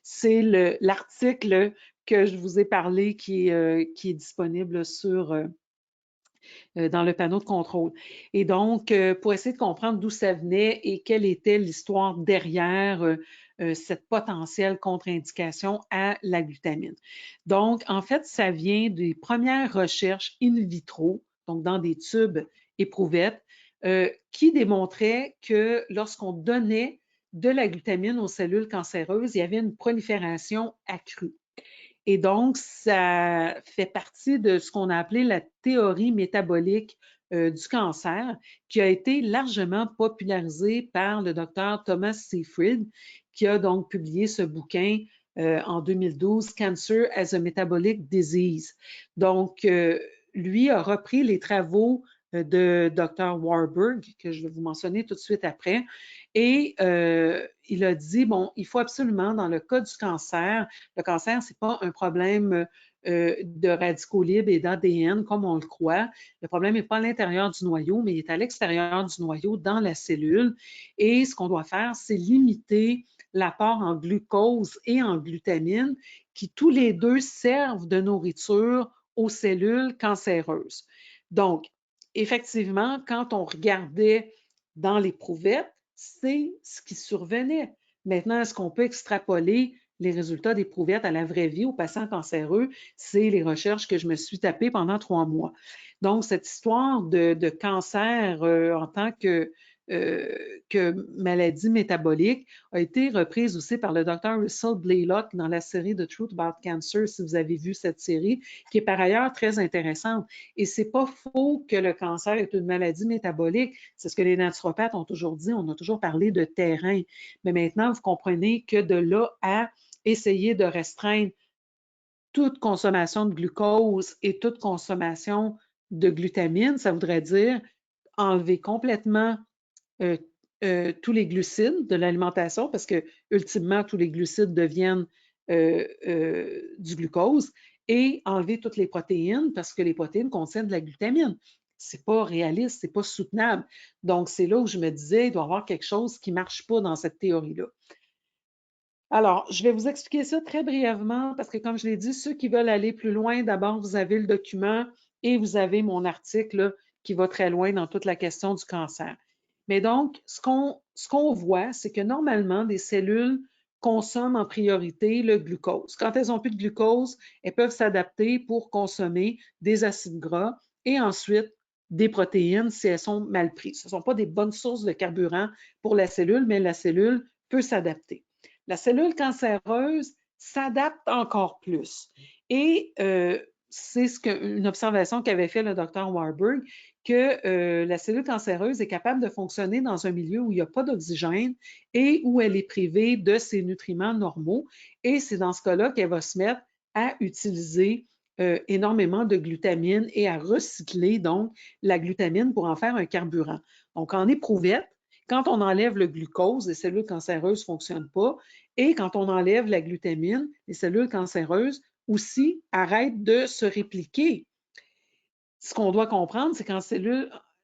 C'est l'article que je vous ai parlé qui est disponible sur dans le panneau de contrôle. Et donc, pour essayer de comprendre d'où ça venait et quelle était l'histoire derrière cette potentielle contre-indication à la glutamine. Donc, en fait, ça vient des premières recherches in vitro, donc dans des tubes éprouvettes, qui démontraient que lorsqu'on donnait de la glutamine aux cellules cancéreuses, il y avait une prolifération accrue. Et donc, ça fait partie de ce qu'on a appelé la théorie métabolique du cancer, qui a été largement popularisée par le docteur Thomas Seyfried, qui a donc publié ce bouquin en 2012, Cancer as a Metabolic Disease. Donc, lui a repris les travaux de Dr. Warburg, que je vais vous mentionner tout de suite après, et il a dit, bon, il faut absolument, dans le cas du cancer, le cancer, ce n'est pas un problème de radicaux libres et d'ADN comme on le croit. Le problème n'est pas à l'intérieur du noyau, mais il est à l'extérieur du noyau, dans la cellule. Et ce qu'on doit faire, c'est limiter l'apport en glucose et en glutamine, qui tous les deux servent de nourriture aux cellules cancéreuses. Donc, effectivement, quand on regardait dans l'éprouvettes, c'est ce qui survenait. Maintenant, est-ce qu'on peut extrapoler les résultats d'éprouvettes à la vraie vie aux patients cancéreux? C'est les recherches que je me suis tapées pendant 3 mois. Donc, cette histoire de cancer en tant que maladie métabolique a été reprise aussi par le docteur Russell Blaylock dans la série The Truth About Cancer, si vous avez vu cette série, qui est par ailleurs très intéressante. Et c'est pas faux que le cancer est une maladie métabolique. C'est ce que les naturopathes ont toujours dit. On a toujours parlé de terrain. Mais maintenant, vous comprenez que de là à essayer de restreindre toute consommation de glucose et toute consommation de glutamine, ça voudrait dire enlever complètement tous les glucides de l'alimentation, parce que ultimement, tous les glucides deviennent du glucose, et enlever toutes les protéines, parce que les protéines contiennent de la glutamine. C'est pas réaliste, c'est pas soutenable. Donc, c'est là où je me disais, il doit y avoir quelque chose qui ne marche pas dans cette théorie-là. Alors, je vais vous expliquer ça très brièvement parce que, comme je l'ai dit, ceux qui veulent aller plus loin, d'abord, vous avez le document et vous avez mon article là, qui va très loin dans toute la question du cancer. Mais donc, ce qu'on voit, c'est que normalement, des cellules consomment en priorité le glucose. Quand elles n'ont plus de glucose, elles peuvent s'adapter pour consommer des acides gras et ensuite des protéines si elles sont mal prises. Ce ne sont pas des bonnes sources de carburant pour la cellule, mais la cellule peut s'adapter. La cellule cancéreuse s'adapte encore plus. Et c'est une observation qu'avait fait le docteur Warburg, que la cellule cancéreuse est capable de fonctionner dans un milieu où il n'y a pas d'oxygène et où elle est privée de ses nutriments normaux. Et c'est dans ce cas-là qu'elle va se mettre à utiliser énormément de glutamine et à recycler donc la glutamine pour en faire un carburant. Donc, en éprouvette, quand on enlève le glucose, les cellules cancéreuses ne fonctionnent pas. Et quand on enlève la glutamine, les cellules cancéreuses aussi arrêtent de se répliquer. Ce qu'on doit comprendre, c'est qu'en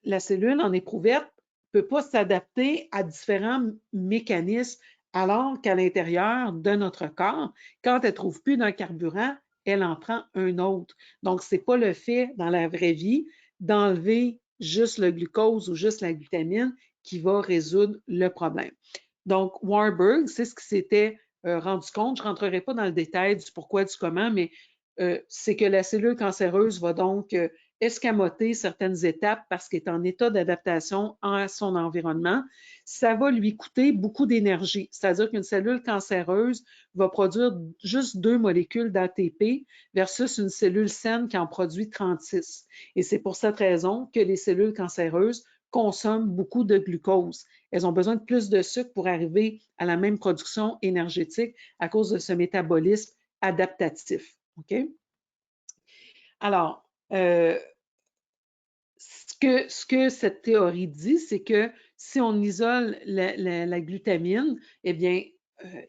la cellule en éprouvette ne peut pas s'adapter à différents mécanismes, alors qu'à l'intérieur de notre corps, quand elle ne trouve plus d'un carburant, elle en prend un autre. Donc, ce n'est pas le fait dans la vraie vie d'enlever juste le glucose ou juste la glutamine qui va résoudre le problème. Donc, Warburg, c'est ce qui s'était rendu compte. Je ne rentrerai pas dans le détail du pourquoi, du comment, mais c'est que la cellule cancéreuse va donc escamoter certaines étapes parce qu'elle est en état d'adaptation à son environnement. Ça va lui coûter beaucoup d'énergie. C'est-à-dire qu'une cellule cancéreuse va produire juste 2 molécules d'ATP versus une cellule saine qui en produit 36. Et c'est pour cette raison que les cellules cancéreuses consomment beaucoup de glucose. Elles ont besoin de plus de sucre pour arriver à la même production énergétique à cause de ce métabolisme adaptatif. OK? Alors, ce que cette théorie dit, c'est que si on isole la glutamine, eh bien,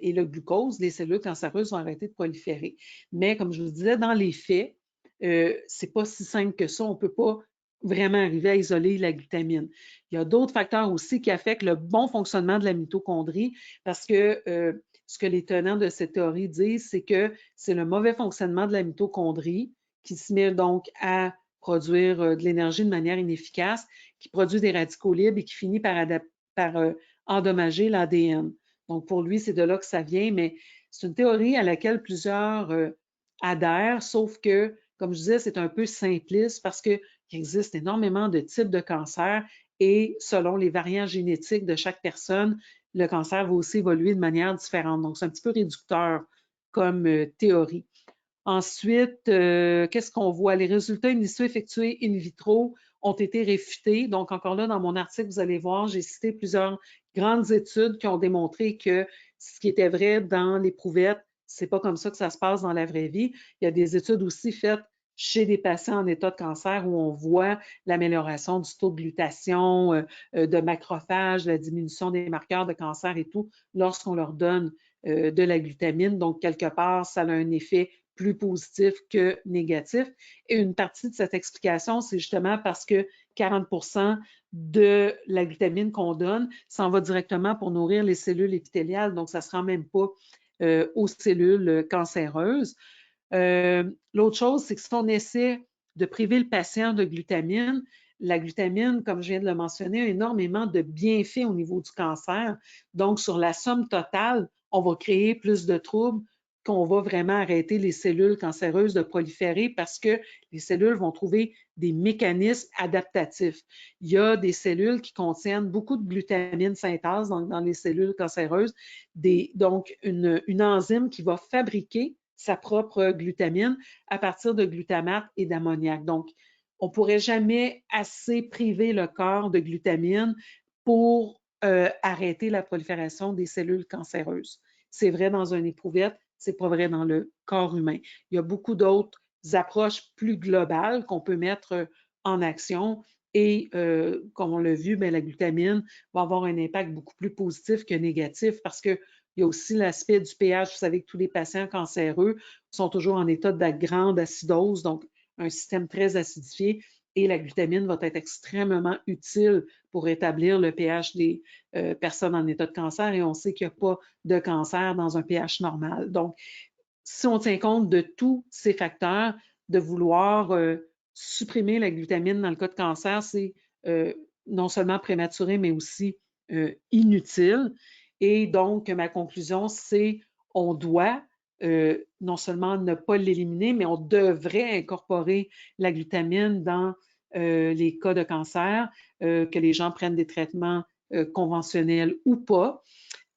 et le glucose, les cellules cancéreuses vont arrêter de proliférer. Mais comme je vous disais, dans les faits, c'est pas si simple que ça. On peut pas vraiment arriver à isoler la glutamine. Il y a d'autres facteurs aussi qui affectent le bon fonctionnement de la mitochondrie parce que ce que les tenants de cette théorie disent, c'est que c'est le mauvais fonctionnement de la mitochondrie qui se met donc à produire de l'énergie de manière inefficace, qui produit des radicaux libres et qui finit par endommager l'ADN. Donc, pour lui, c'est de là que ça vient, mais c'est une théorie à laquelle plusieurs adhèrent, sauf que, comme je disais, c'est un peu simpliste parce qu'il existe énormément de types de cancers et selon les variants génétiques de chaque personne, le cancer va aussi évoluer de manière différente. Donc, c'est un petit peu réducteur comme théorie. Ensuite, qu'est-ce qu'on voit? Les résultats initiaux effectués in vitro ont été réfutés. Donc, encore là, dans mon article, vous allez voir, j'ai cité plusieurs grandes études qui ont démontré que ce qui était vrai dans l'éprouvettes, c'est pas comme ça que ça se passe dans la vraie vie. Il y a des études aussi faites chez des patients en état de cancer où on voit l'amélioration du taux de glutation, de macrophages, la diminution des marqueurs de cancer et tout lorsqu'on leur donne de la glutamine. Donc, quelque part, ça a un effet plus positif que négatif. Et une partie de cette explication, c'est justement parce que 40% de la glutamine qu'on donne s'en va directement pour nourrir les cellules épithéliales, donc ça ne se rend même pas aux cellules cancéreuses. L'autre chose, c'est que si on essaie de priver le patient de glutamine, la glutamine, comme je viens de le mentionner, a énormément de bienfaits au niveau du cancer. Donc, sur la somme totale, on va créer plus de troubles qu'on va vraiment arrêter les cellules cancéreuses de proliférer parce que les cellules vont trouver des mécanismes adaptatifs. Il y a des cellules qui contiennent beaucoup de glutamine synthase dans les cellules cancéreuses, donc une enzyme qui va fabriquer sa propre glutamine à partir de glutamate et d'ammoniac. Donc, on ne pourrait jamais assez priver le corps de glutamine pour arrêter la prolifération des cellules cancéreuses. C'est vrai dans une éprouvette, c'est pas vrai dans le corps humain. Il y a beaucoup d'autres approches plus globales qu'on peut mettre en action et comme on l'a vu, bien, la glutamine va avoir un impact beaucoup plus positif que négatif parce que il y a aussi l'aspect du pH. Vous savez que tous les patients cancéreux sont toujours en état de grande acidose, donc un système très acidifié, et la glutamine va être extrêmement utile pour rétablir le pH des personnes en état de cancer, et on sait qu'il n'y a pas de cancer dans un pH normal. Donc, si on tient compte de tous ces facteurs, de vouloir supprimer la glutamine dans le cas de cancer, c'est non seulement prématuré, mais aussi inutile. Et donc, ma conclusion, c'est on doit non seulement ne pas l'éliminer, mais on devrait incorporer la glutamine dans les cas de cancer, que les gens prennent des traitements conventionnels ou pas.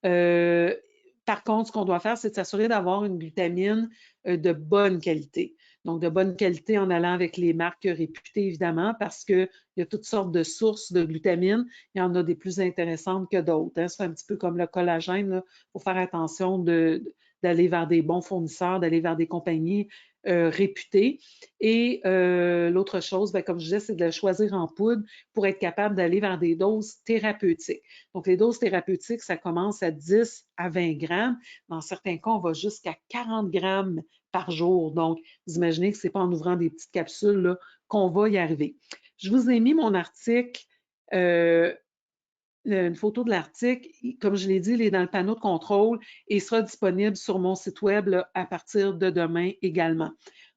Par contre, ce qu'on doit faire, c'est de s'assurer d'avoir une glutamine de bonne qualité. Donc, de bonne qualité en allant avec les marques réputées, évidemment, parce qu'il y a toutes sortes de sources de glutamine. Il y en a des plus intéressantes que d'autres. Hein. C'est un petit peu comme le collagène. Il faut faire attention d'aller vers des bons fournisseurs, d'aller vers des compagnies réputées. Et l'autre chose, bien, comme je disais, c'est de le choisir en poudre pour être capable d'aller vers des doses thérapeutiques. Donc, les doses thérapeutiques, ça commence à 10 à 20 grammes. Dans certains cas, on va jusqu'à 40 grammes par jour. Donc, vous imaginez que ce n'est pas en ouvrant des petites capsules qu'on va y arriver. Je vous ai mis mon article, une photo de l'article. Comme je l'ai dit, il est dans le panneau de contrôle et il sera disponible sur mon site web à partir de demain également.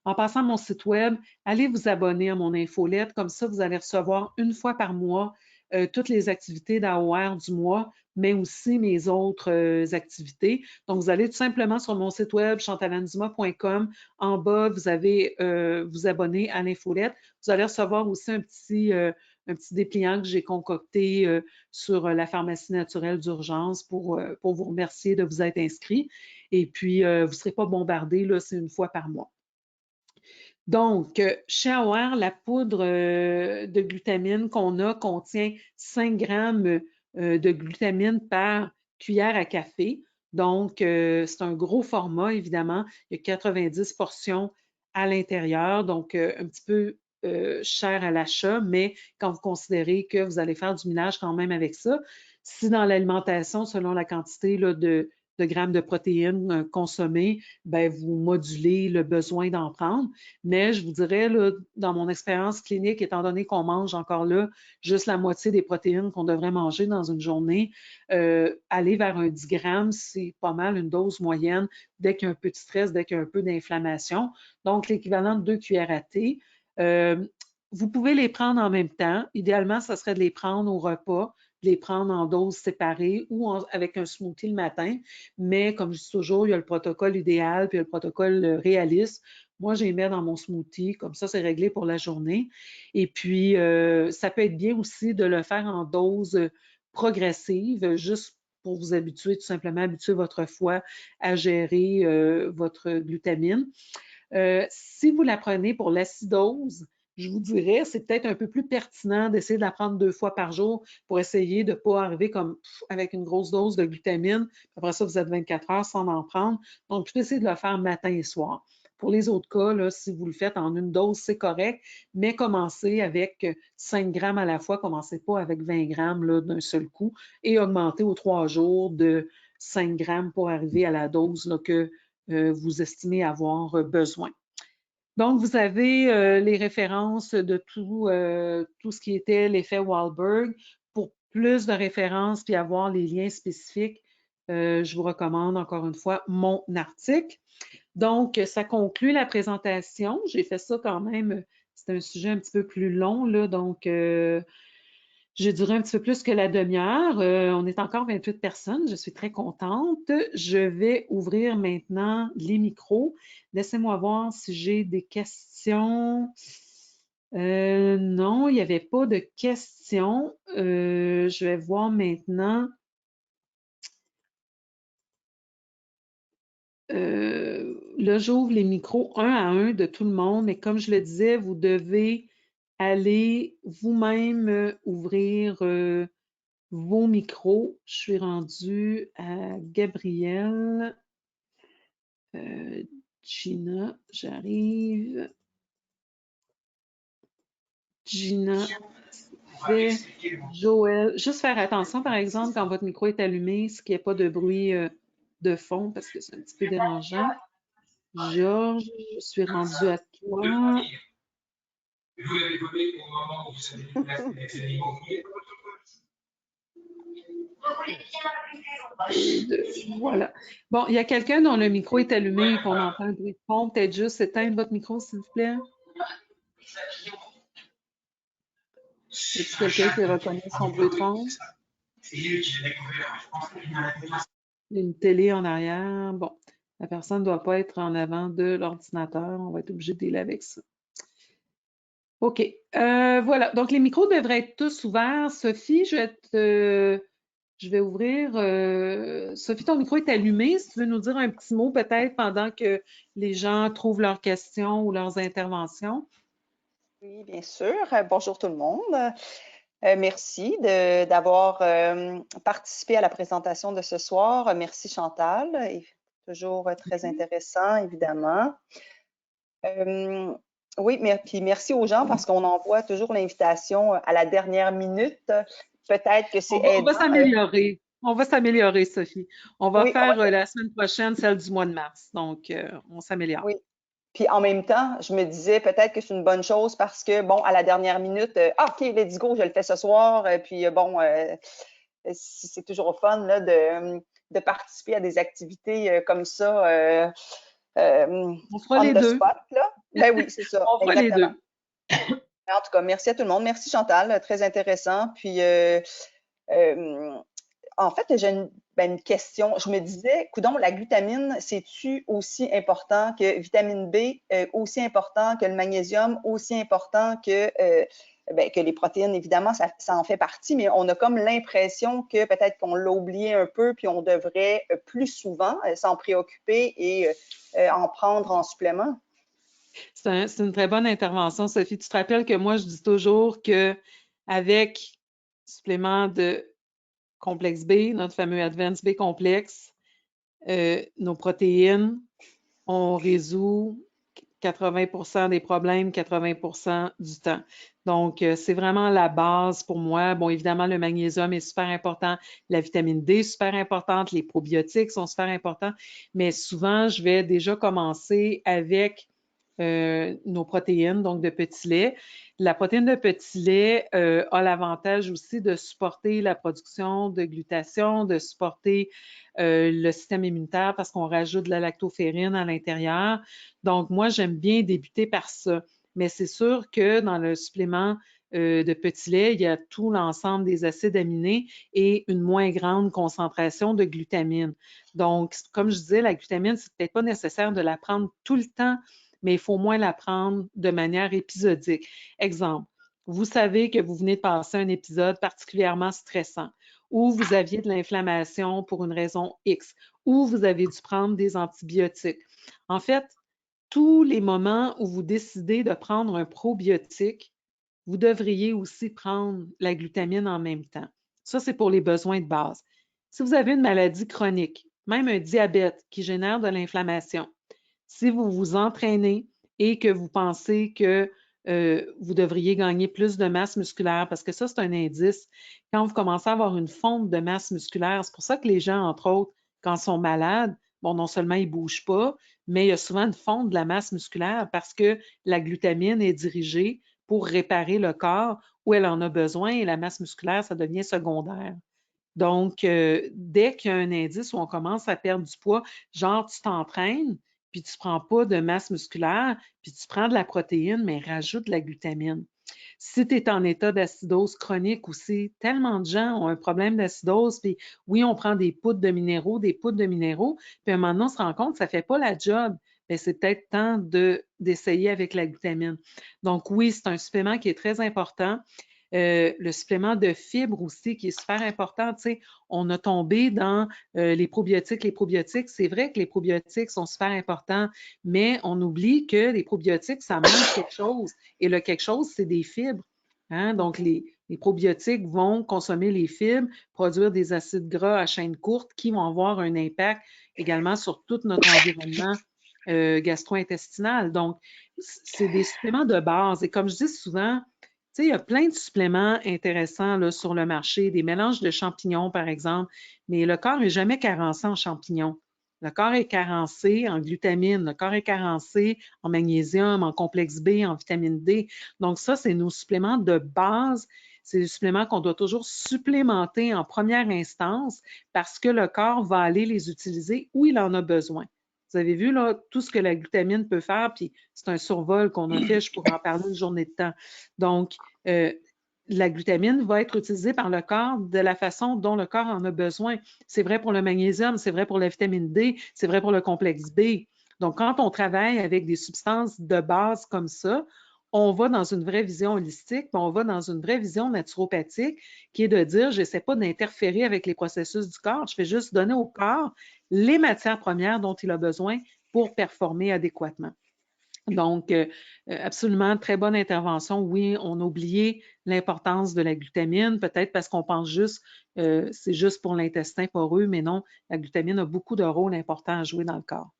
En passant à mon site web, allez vous abonner à mon infolette. Comme ça, vous allez recevoir une fois par mois toutes les activités d'AOR du mois, mais aussi mes autres activités. Donc, vous allez tout simplement sur mon site web, chantalanduma.com. En bas, vous avez vous abonner à l'infolette. Vous allez recevoir aussi un petit dépliant que j'ai concocté sur la pharmacie naturelle d'urgence pour vous remercier de vous être inscrit. Et puis, vous ne serez pas bombardé, là, c'est une fois par mois. Donc, chez AOR, la poudre de glutamine qu'on a contient 5 grammes de glutamine par cuillère à café. Donc, c'est un gros format, évidemment. Il y a 90 portions à l'intérieur, donc un petit peu cher à l'achat, mais quand vous considérez que vous allez faire du ménage quand même avec ça, si dans l'alimentation, selon la quantité là, de grammes de protéines consommées, ben, vous modulez le besoin d'en prendre. Mais je vous dirais, là, dans mon expérience clinique, étant donné qu'on mange encore là juste la moitié des protéines qu'on devrait manger dans une journée, aller vers un 10 grammes, c'est pas mal une dose moyenne dès qu'il y a un peu de stress, dès qu'il y a un peu d'inflammation. Donc, l'équivalent de 2 cuillères à thé. vous pouvez les prendre en même temps. Idéalement, ça serait de les prendre au repas, de les prendre en doses séparées ou avec un smoothie le matin. Mais comme je dis toujours, il y a le protocole idéal puis il y a le protocole réaliste. Moi, je les mets dans mon smoothie, comme ça, c'est réglé pour la journée. Et puis, ça peut être bien aussi de le faire en dose progressive, juste pour vous habituer, tout simplement habituer votre foie à gérer votre glutamine. Si vous la prenez pour l'acidose, je vous dirais, c'est peut-être un peu plus pertinent d'essayer de la prendre 2 fois par jour pour essayer de ne pas arriver comme avec une grosse dose de glutamine. Après ça, vous êtes 24 heures sans en prendre. Donc, plutôt essayer de le faire matin et soir. Pour les autres cas, là, si vous le faites en une dose, c'est correct, mais commencez avec 5 grammes à la fois, commencez pas avec 20 grammes d'un seul coup et augmentez aux 3 jours de 5 grammes pour arriver à la dose là, que vous estimez avoir besoin. Donc, vous avez les références de tout ce qui était l'effet Wahlberg. Pour plus de références puis avoir les liens spécifiques, je vous recommande encore une fois mon article. Donc, ça conclut la présentation. J'ai fait ça quand même, c'est un sujet un petit peu plus long, là, donc je dirais un petit peu plus que la demi-heure. On est encore 28 personnes. Je suis très contente. Je vais ouvrir maintenant les micros. Laissez-moi voir si j'ai des questions. Non, il n'y avait pas de questions. Je vais voir maintenant. Là, j'ouvre les micros un à un de tout le monde, mais comme je le disais, vous devez aller vous-même ouvrir vos micros. Je suis rendue à Gabrielle. Gina, j'arrive. Gina, fait. Joël, juste faire attention, par exemple, quand votre micro est allumé, ce qu'il n'y ait pas de bruit de fond, parce que c'est un petit peu dérangeant. Georges, je suis rendue à toi. Vous l'avez volé au moment où vous avez déplacé les animaux. Voilà. Bon, il y a quelqu'un dont le micro est allumé et qu'on entend un bruit de fond. Peut-être juste éteindre votre micro, s'il vous plaît. Y a-t-il quelqu'un qui reconnaît son bruit de fond? Il y a une télé en arrière. Bon, la personne ne doit pas être en avant de l'ordinateur. On va être obligé de dealer avec ça. OK. Voilà. Donc, les micros devraient être tous ouverts. Sophie, je vais ouvrir. Sophie, ton micro est allumé. Si tu veux nous dire un petit mot peut-être pendant que les gens trouvent leurs questions ou leurs interventions. Oui, bien sûr. Bonjour tout le monde. Merci d'avoir participé à la présentation de ce soir. Merci Chantal. Toujours très intéressant, évidemment. Oui, puis merci aux gens parce qu'on envoie toujours l'invitation à la dernière minute. Peut-être que c'est On va aidant. s'améliorer. On va s'améliorer, Sophie. On va Oui, faire la semaine prochaine celle du mois de mars. Donc, on s'améliore. oui. Puis en même temps, je me disais peut-être que c'est une bonne chose parce que, bon, à la dernière minute, OK, let's go, je le fais ce soir. Puis bon, c'est toujours fun là, de participer à des activités comme ça On fera on les the deux. spot. Là. Ben oui, c'est ça, On fera les exactement. deux. En tout cas, merci à tout le monde. Merci Chantal, très intéressant. Puis en fait, j'ai une question. Je me disais, coudonc, la glutamine, c'est-tu aussi important que vitamine B, aussi important que le magnésium, aussi important que les protéines? Évidemment, ça en fait partie, mais on a comme l'impression que peut-être qu'on l'a oublié un peu, puis on devrait plus souvent s'en préoccuper et en prendre en supplément. C'est une très bonne intervention, Sophie. Tu te rappelles que moi, je dis toujours que avec supplément de complexe B, notre fameux Advance B complexe, nos protéines, on résout 80% des problèmes 80% du temps. Donc, c'est vraiment la base pour moi. Bon, évidemment, le magnésium est super important, la vitamine D est super importante, les probiotiques sont super importants, mais souvent, je vais déjà commencer avec nos protéines, donc de petit lait. La protéine de petit lait a l'avantage aussi de supporter la production de glutation, de supporter le système immunitaire parce qu'on rajoute de la lactoferrine à l'intérieur. Donc, moi, j'aime bien débuter par ça. mais c'est sûr que dans le supplément de petit lait, il y a tout l'ensemble des acides aminés et une moins grande concentration de glutamine. Donc, comme je disais, la glutamine, c'est peut-être pas nécessaire de la prendre tout le temps, mais il faut au moins la prendre de manière épisodique. Exemple, vous savez que vous venez de passer un épisode particulièrement stressant, ou vous aviez de l'inflammation pour une raison X, ou vous avez dû prendre des antibiotiques. En fait, tous les moments où vous décidez de prendre un probiotique, vous devriez aussi prendre la glutamine en même temps. Ça, c'est pour les besoins de base. Si vous avez une maladie chronique, même un diabète qui génère de l'inflammation, si vous vous entraînez et que vous pensez que vous devriez gagner plus de masse musculaire, parce que ça, c'est un indice. Quand vous commencez à avoir une fonte de masse musculaire, c'est pour ça que les gens, entre autres, quand ils sont malades, bon, non seulement ils ne bougent pas, mais il y a souvent une fonte de la masse musculaire parce que la glutamine est dirigée pour réparer le corps où elle en a besoin et la masse musculaire, ça devient secondaire. Donc, dès qu'il y a un indice où on commence à perdre du poids, genre tu t'entraînes, puis tu ne prends pas de masse musculaire, puis tu prends de la protéine, mais rajoute de la glutamine. Si tu es en état d'acidose chronique aussi, tellement de gens ont un problème d'acidose, puis oui, on prend des poudres de minéraux, puis à un moment donné, on se rend compte que ça ne fait pas la job. Bien, c'est peut-être temps d'essayer avec la glutamine. Donc oui, c'est un supplément qui est très important. Le supplément de fibres aussi, qui est super important. Tu sais, on a tombé dans les probiotiques. Les probiotiques, c'est vrai que les probiotiques sont super importants, mais on oublie que les probiotiques, ça mange quelque chose. Et le quelque chose, c'est des fibres. Hein? Donc, les probiotiques vont consommer les fibres, produire des acides gras à chaîne courte qui vont avoir un impact également sur tout notre environnement gastro-intestinal. Donc, c'est des suppléments de base. Et comme je dis souvent, tu sais, il y a plein de suppléments intéressants là, sur le marché, des mélanges de champignons, par exemple, mais le corps n'est jamais carencé en champignons. Le corps est carencé en glutamine, le corps est carencé en magnésium, en complexe B, en vitamine D. Donc, ça, c'est nos suppléments de base. C'est des suppléments qu'on doit toujours supplémenter en première instance parce que le corps va aller les utiliser où il en a besoin. Vous avez vu là, tout ce que la glutamine peut faire, puis c'est un survol qu'on a fait, je pourrais en parler une journée de temps. Donc, la glutamine va être utilisée par le corps de la façon dont le corps en a besoin. C'est vrai pour le magnésium, c'est vrai pour la vitamine D, c'est vrai pour le complexe B. Donc, quand on travaille avec des substances de base comme ça, on va dans une vraie vision holistique, on va dans une vraie vision naturopathique qui est de dire, je n'essaie pas d'interférer avec les processus du corps, je fais juste donner au corps les matières premières dont il a besoin pour performer adéquatement. Donc, absolument, très bonne intervention. Oui, on a oublié l'importance de la glutamine, peut-être parce qu'on pense juste c'est juste pour l'intestin poreux, mais non, la glutamine a beaucoup de rôles importants à jouer dans le corps.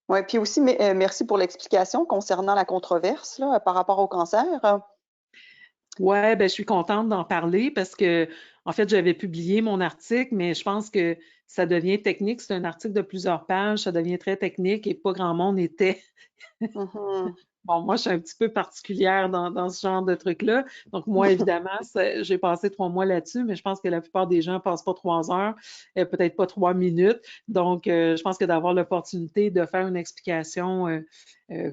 Oui, puis aussi, merci pour l'explication concernant la controverse là, par rapport au cancer. Ouais, ben, je suis contente d'en parler parce que, en fait, j'avais publié mon article, mais je pense que ça devient technique. C'est un article de plusieurs pages, ça devient très technique et pas grand monde était. Bon, moi, je suis un petit peu particulière dans ce genre de truc-là. Donc, moi, évidemment, j'ai passé 3 mois là-dessus, mais je pense que la plupart des gens ne passent pas 3 heures, peut-être pas 3 minutes. Donc, je pense que d'avoir l'opportunité de faire une explication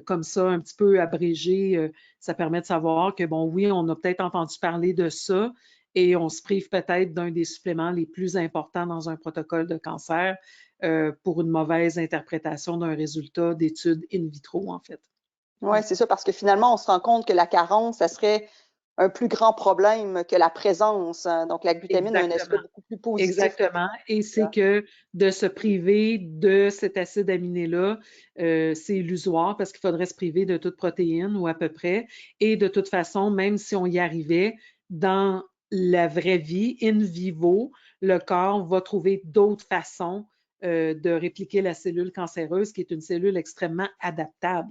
comme ça, un petit peu abrégée, ça permet de savoir que, bon, oui, on a peut-être entendu parler de ça et on se prive peut-être d'un des suppléments les plus importants dans un protocole de cancer pour une mauvaise interprétation d'un résultat d'études in vitro, en fait. Oui, c'est ça, parce que finalement, on se rend compte que la carence, ça serait un plus grand problème que la présence. Donc, la glutamine a un aspect Exactement. beaucoup plus positif que Exactement. Et c'est que de se priver de cet acide aminé-là, c'est illusoire parce qu'il faudrait se priver de toute protéine ou à peu près. Et de toute façon, même si on y arrivait, dans la vraie vie, in vivo, le corps va trouver d'autres façons de répliquer la cellule cancéreuse, qui est une cellule extrêmement adaptable.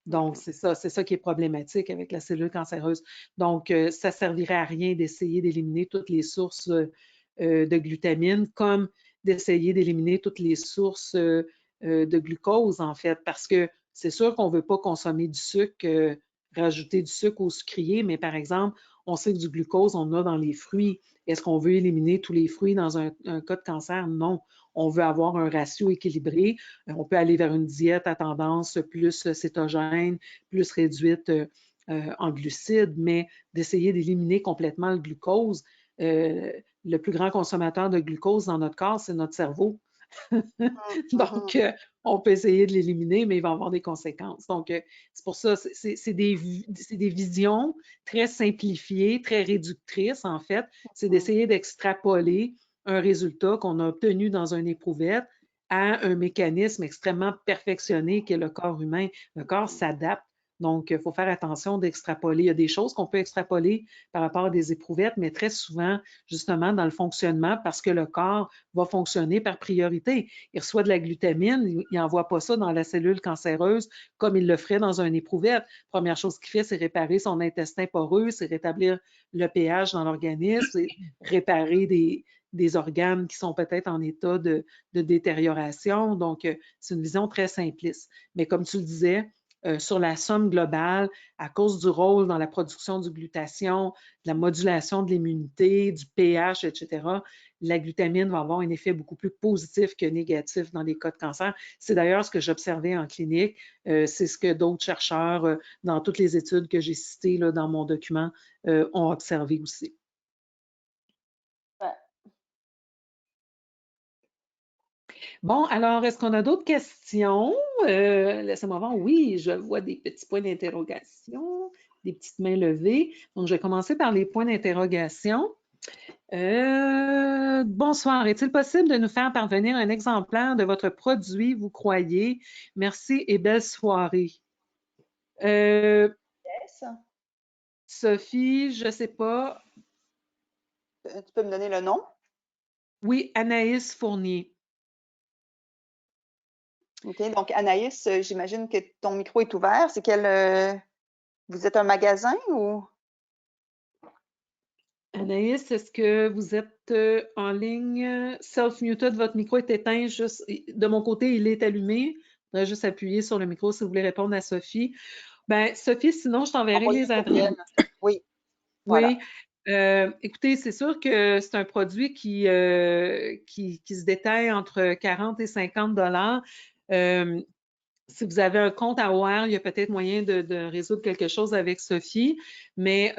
Donc, c'est ça qui est problématique avec la cellule cancéreuse. Donc, ça ne servirait à rien d'essayer d'éliminer toutes les sources de glutamine, comme d'essayer d'éliminer toutes les sources de glucose, en fait, parce que c'est sûr qu'on ne veut pas consommer du sucre, rajouter du sucre au sucrier, mais par exemple, on sait que du glucose, on en a dans les fruits. Est-ce qu'on veut éliminer tous les fruits dans un cas de cancer? Non. On veut avoir un ratio équilibré. On peut aller vers une diète à tendance plus cétogène, plus réduite en glucides, mais d'essayer d'éliminer complètement le glucose. Le plus grand consommateur de glucose dans notre corps, c'est notre cerveau. Donc, on peut essayer de l'éliminer, mais il va avoir des conséquences. Donc, c'est pour ça, c'est des visions très simplifiées, très réductrices, en fait. C'est d'essayer d'extrapoler un résultat qu'on a obtenu dans une éprouvette à un mécanisme extrêmement perfectionné qui est le corps humain. Le corps s'adapte. Donc, il faut faire attention d'extrapoler. Il y a des choses qu'on peut extrapoler par rapport à des éprouvettes, mais très souvent, justement, dans le fonctionnement, parce que le corps va fonctionner par priorité. Il reçoit de la glutamine, il n'envoie pas ça dans la cellule cancéreuse comme il le ferait dans une éprouvette. Première chose qu'il fait, c'est réparer son intestin poreux, c'est rétablir le pH dans l'organisme, c'est réparer des organes qui sont peut-être en état de détérioration. Donc, c'est une vision très simpliste. Mais comme tu le disais, sur la somme globale, à cause du rôle dans la production du glutathion, de la modulation de l'immunité, du pH, etc., la glutamine va avoir un effet beaucoup plus positif que négatif dans les cas de cancer. C'est d'ailleurs ce que j'observais en clinique. C'est ce que d'autres chercheurs, dans toutes les études que j'ai citées là, dans mon document, ont observé aussi. Bon, alors, est-ce qu'on a d'autres questions? Laissez-moi voir. Oui, je vois des petits points d'interrogation, des petites mains levées. Donc, je vais commencer par les points d'interrogation. Bonsoir. Est-il possible de nous faire parvenir un exemplaire de votre produit, vous croyez? Merci et belle soirée. Yes. Sophie, je ne sais pas. Tu peux me donner le nom? Oui, Anaïs Fournier. OK. Donc, Anaïs, j'imagine que ton micro est ouvert. C'est quel. Vous êtes un magasin ou? Anaïs, est-ce que vous êtes en ligne? Self-muted, votre micro est éteint. Juste, de mon côté, il est allumé. Il faudrait juste appuyer sur le micro si vous voulez répondre à Sophie. Ben, Sophie, sinon, je t'enverrai les adresses. Oui. Oui. Écoutez, c'est sûr que c'est un produit qui se détaille entre 40 et 50 dollars. Si vous avez un compte à OR, il y a peut-être moyen de résoudre quelque chose avec Sophie, mais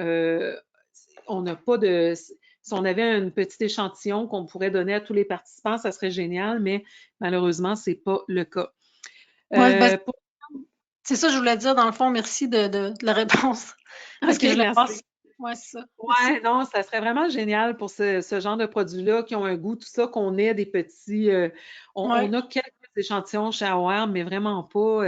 on n'a pas de. Si on avait un petit échantillon qu'on pourrait donner à tous les participants, ça serait génial, mais malheureusement, ce n'est pas le cas. C'est ça que je voulais dire, dans le fond, merci de la réponse. Parce que je la passe. Oui, c'est ça. Oui, non, ça serait vraiment génial pour ce genre de produits-là qui ont un goût, tout ça, qu'on ait des petits. On a quelques échantillons chez AOR, mais vraiment pas.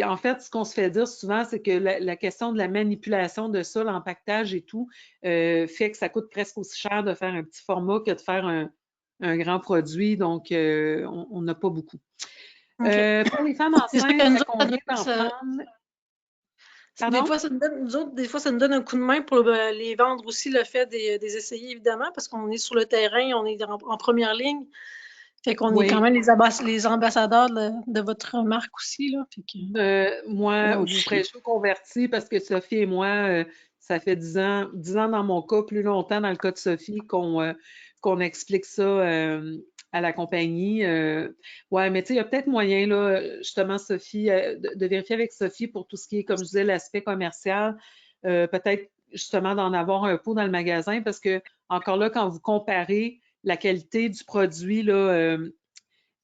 En fait, ce qu'on se fait dire souvent, c'est que la question de la manipulation de ça, l'empaquetage et tout, fait que ça coûte presque aussi cher de faire un petit format que de faire un grand produit. Donc, on n'a pas beaucoup. Pour les femmes enceintes, ça convient d'en prendre. Des fois, ça nous donne un coup de main pour les vendre aussi, le fait des essayer, évidemment, parce qu'on est sur le terrain, on est en première ligne. Fait qu'on est quand même les ambassadeurs de votre marque aussi. Là. Moi, vous prêchez converti parce que Sophie et moi, ça fait 10 ans dans mon cas, plus longtemps dans le cas de Sophie, qu'on explique ça à la compagnie. Ouais, mais tu sais, il y a peut-être moyen, là, justement, Sophie, de vérifier avec Sophie pour tout ce qui est, comme je disais, l'aspect commercial, peut-être justement d'en avoir un pot dans le magasin parce que, encore là, quand vous comparez la qualité du produit, là,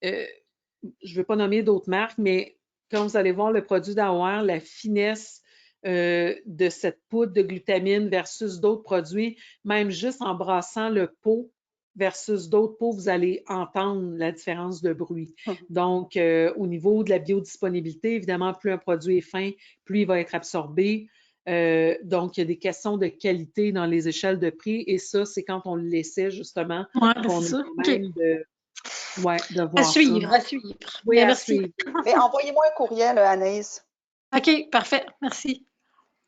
je ne veux pas nommer d'autres marques, mais quand vous allez voir le produit d'Aware, la finesse de cette poudre de glutamine versus d'autres produits, même juste en brassant le pot versus d'autres pots, vous allez entendre la différence de bruit. Donc, au niveau de la biodisponibilité, évidemment, plus un produit est fin, plus il va être absorbé. Donc, il y a des questions de qualité dans les échelles de prix et ça, c'est quand on le laissait justement qu'on est quand même de voir à suivre. Oui, bien, merci. Merci. Mais envoyez-moi un courriel, Anaïs. OK, parfait. Merci.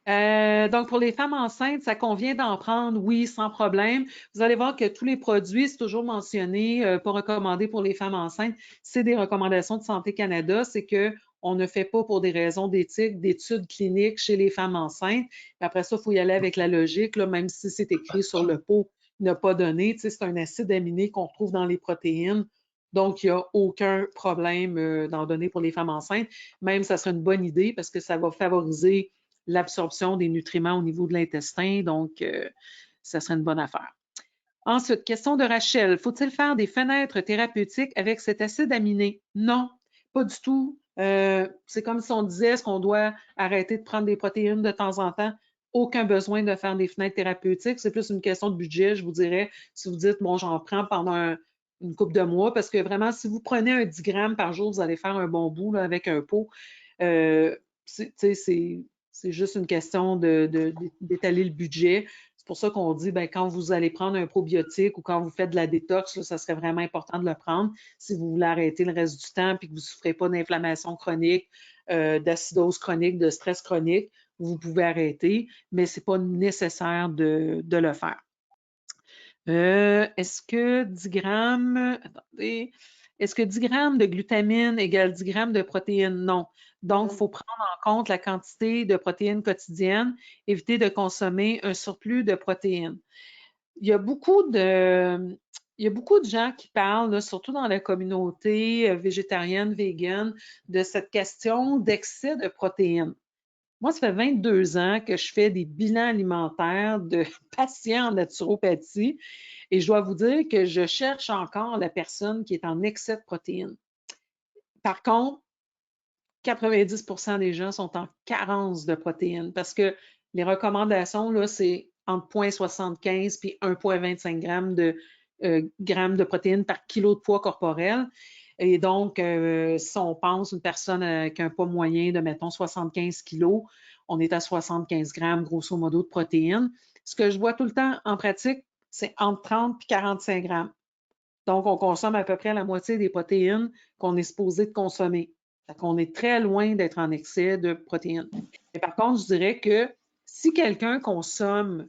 Donc, pour les femmes enceintes, ça convient d'en prendre, oui, sans problème. Vous allez voir que tous les produits, c'est toujours mentionné, pas recommandé pour les femmes enceintes. C'est des recommandations de Santé Canada. C'est que on ne fait pas pour des raisons d'éthique d'études cliniques chez les femmes enceintes. Puis après ça, il faut y aller avec la logique, là, même si c'est écrit sur le pot, ne pas donner. Tu sais, c'est un acide aminé qu'on trouve dans les protéines. Donc, il n'y a aucun problème d'en donner pour les femmes enceintes. Même, ça serait une bonne idée parce que ça va favoriser l'absorption des nutriments au niveau de l'intestin. Donc, ça serait une bonne affaire. Ensuite, question de Rachel. Faut-il faire des fenêtres thérapeutiques avec cet acide aminé? Non, pas du tout. C'est comme si on disait, est-ce qu'on doit arrêter de prendre des protéines de temps en temps? Aucun besoin de faire des fenêtres thérapeutiques. C'est plus une question de budget, je vous dirais. Si vous dites, bon, j'en prends pendant une couple de mois, parce que vraiment, si vous prenez un 10 grammes par jour, vous allez faire un bon bout là, avec un pot. C'est juste une question d'étaler le budget. C'est pour ça qu'on dit, ben, quand vous allez prendre un probiotique ou quand vous faites de la détox, là, ça serait vraiment important de le prendre si vous voulez arrêter le reste du temps et que vous ne souffrez pas d'inflammation chronique, d'acidose chronique, de stress chronique. Vous pouvez arrêter, mais ce n'est pas nécessaire de le faire. Est-ce que 10 grammes, attendez, est-ce que 10 grammes de glutamine égale 10 grammes de protéines? Non. Donc, il faut prendre en compte la quantité de protéines quotidiennes, éviter de consommer un surplus de protéines. Il y a beaucoup de gens qui parlent, là, surtout dans la communauté végétarienne, végane, de cette question d'excès de protéines. Moi, ça fait 22 ans que je fais des bilans alimentaires de patients en naturopathie et je dois vous dire que je cherche encore la personne qui est en excès de protéines. Par contre, 90% des gens sont en carence de protéines parce que les recommandations, là, c'est entre 0,75 puis 1,25 grammes de protéines par kilo de poids corporel. Et donc, si on pense une personne avec un poids moyen de, mettons, 75 kilos, on est à 75 grammes, grosso modo, de protéines. Ce que je vois tout le temps en pratique, c'est entre 30 et 45 grammes. Donc, on consomme à peu près la moitié des protéines qu'on est supposé de consommer. Fait qu'on est très loin d'être en excès de protéines. Mais par contre, je dirais que si quelqu'un consomme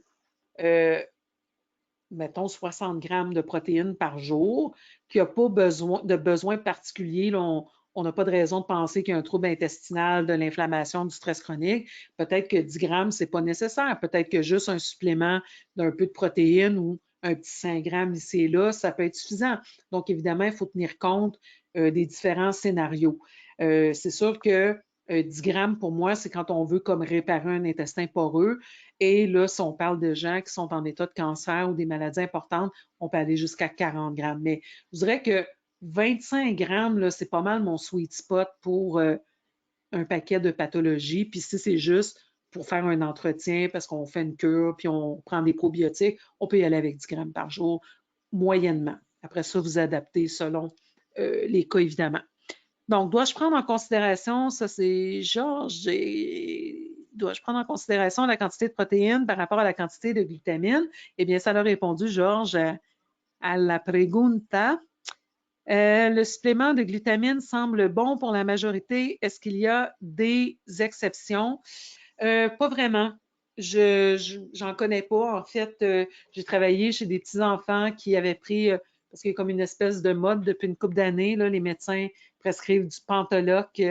mettons, 60 grammes de protéines par jour, qui n'a pas besoin particulier, là, on n'a pas de raison de penser qu'il y a un trouble intestinal, de l'inflammation, du stress chronique. Peut-être que 10 grammes, ce n'est pas nécessaire. Peut-être que juste un supplément d'un peu de protéines ou un petit 5 grammes ici et là, ça peut être suffisant. Donc, évidemment, il faut tenir compte des différents scénarios. C'est sûr que 10 grammes, pour moi, c'est quand on veut comme réparer un intestin poreux. Et là, si on parle de gens qui sont en état de cancer ou des maladies importantes, on peut aller jusqu'à 40 grammes. Mais je dirais que 25 grammes, c'est pas mal mon sweet spot pour un paquet de pathologies. Puis si c'est juste pour faire un entretien parce qu'on fait une cure puis on prend des probiotiques, on peut y aller avec 10 grammes par jour, moyennement. Après ça, vous adaptez selon les cas, évidemment. Donc, dois-je prendre en considération, ça c'est Georges, dois-je prendre en considération la quantité de protéines par rapport à la quantité de glutamine? Eh bien, ça l'a répondu, Georges, à la pregunta. Le supplément de glutamine semble bon pour la majorité. Est-ce qu'il y a des exceptions? Pas vraiment. J'en connais pas. En fait, j'ai travaillé chez des petits-enfants qui avaient pris, parce qu'il y a comme une espèce de mode depuis une couple d'années, les médecins prescrivent du Pentoloc,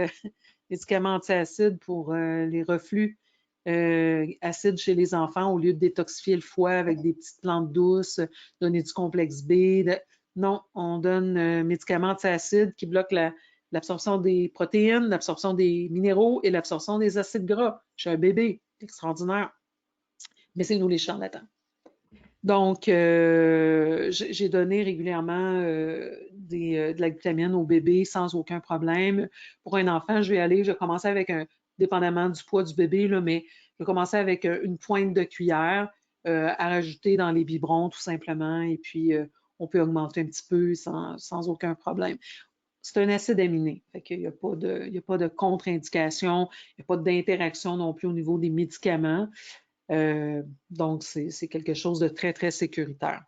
médicament antiacide pour les reflux acides chez les enfants au lieu de détoxifier le foie avec des petites plantes douces, donner du complexe B. Non, on donne un médicament antiacide qui bloque l'absorption des protéines, l'absorption des minéraux et l'absorption des acides gras. Je suis un bébé, extraordinaire. Mais c'est nous les charlatans. Donc, j'ai donné régulièrement de la glutamine au bébé sans aucun problème. Pour un enfant, je vais commencer avec dépendamment du poids du bébé, là, mais je vais commencer avec une pointe de cuillère à rajouter dans les biberons tout simplement. Et puis, on peut augmenter un petit peu sans aucun problème. C'est un acide aminé, fait qu'il n'y a pas de contre-indication, il n'y a pas d'interaction non plus au niveau des médicaments. Donc, c'est quelque chose de très, très sécuritaire.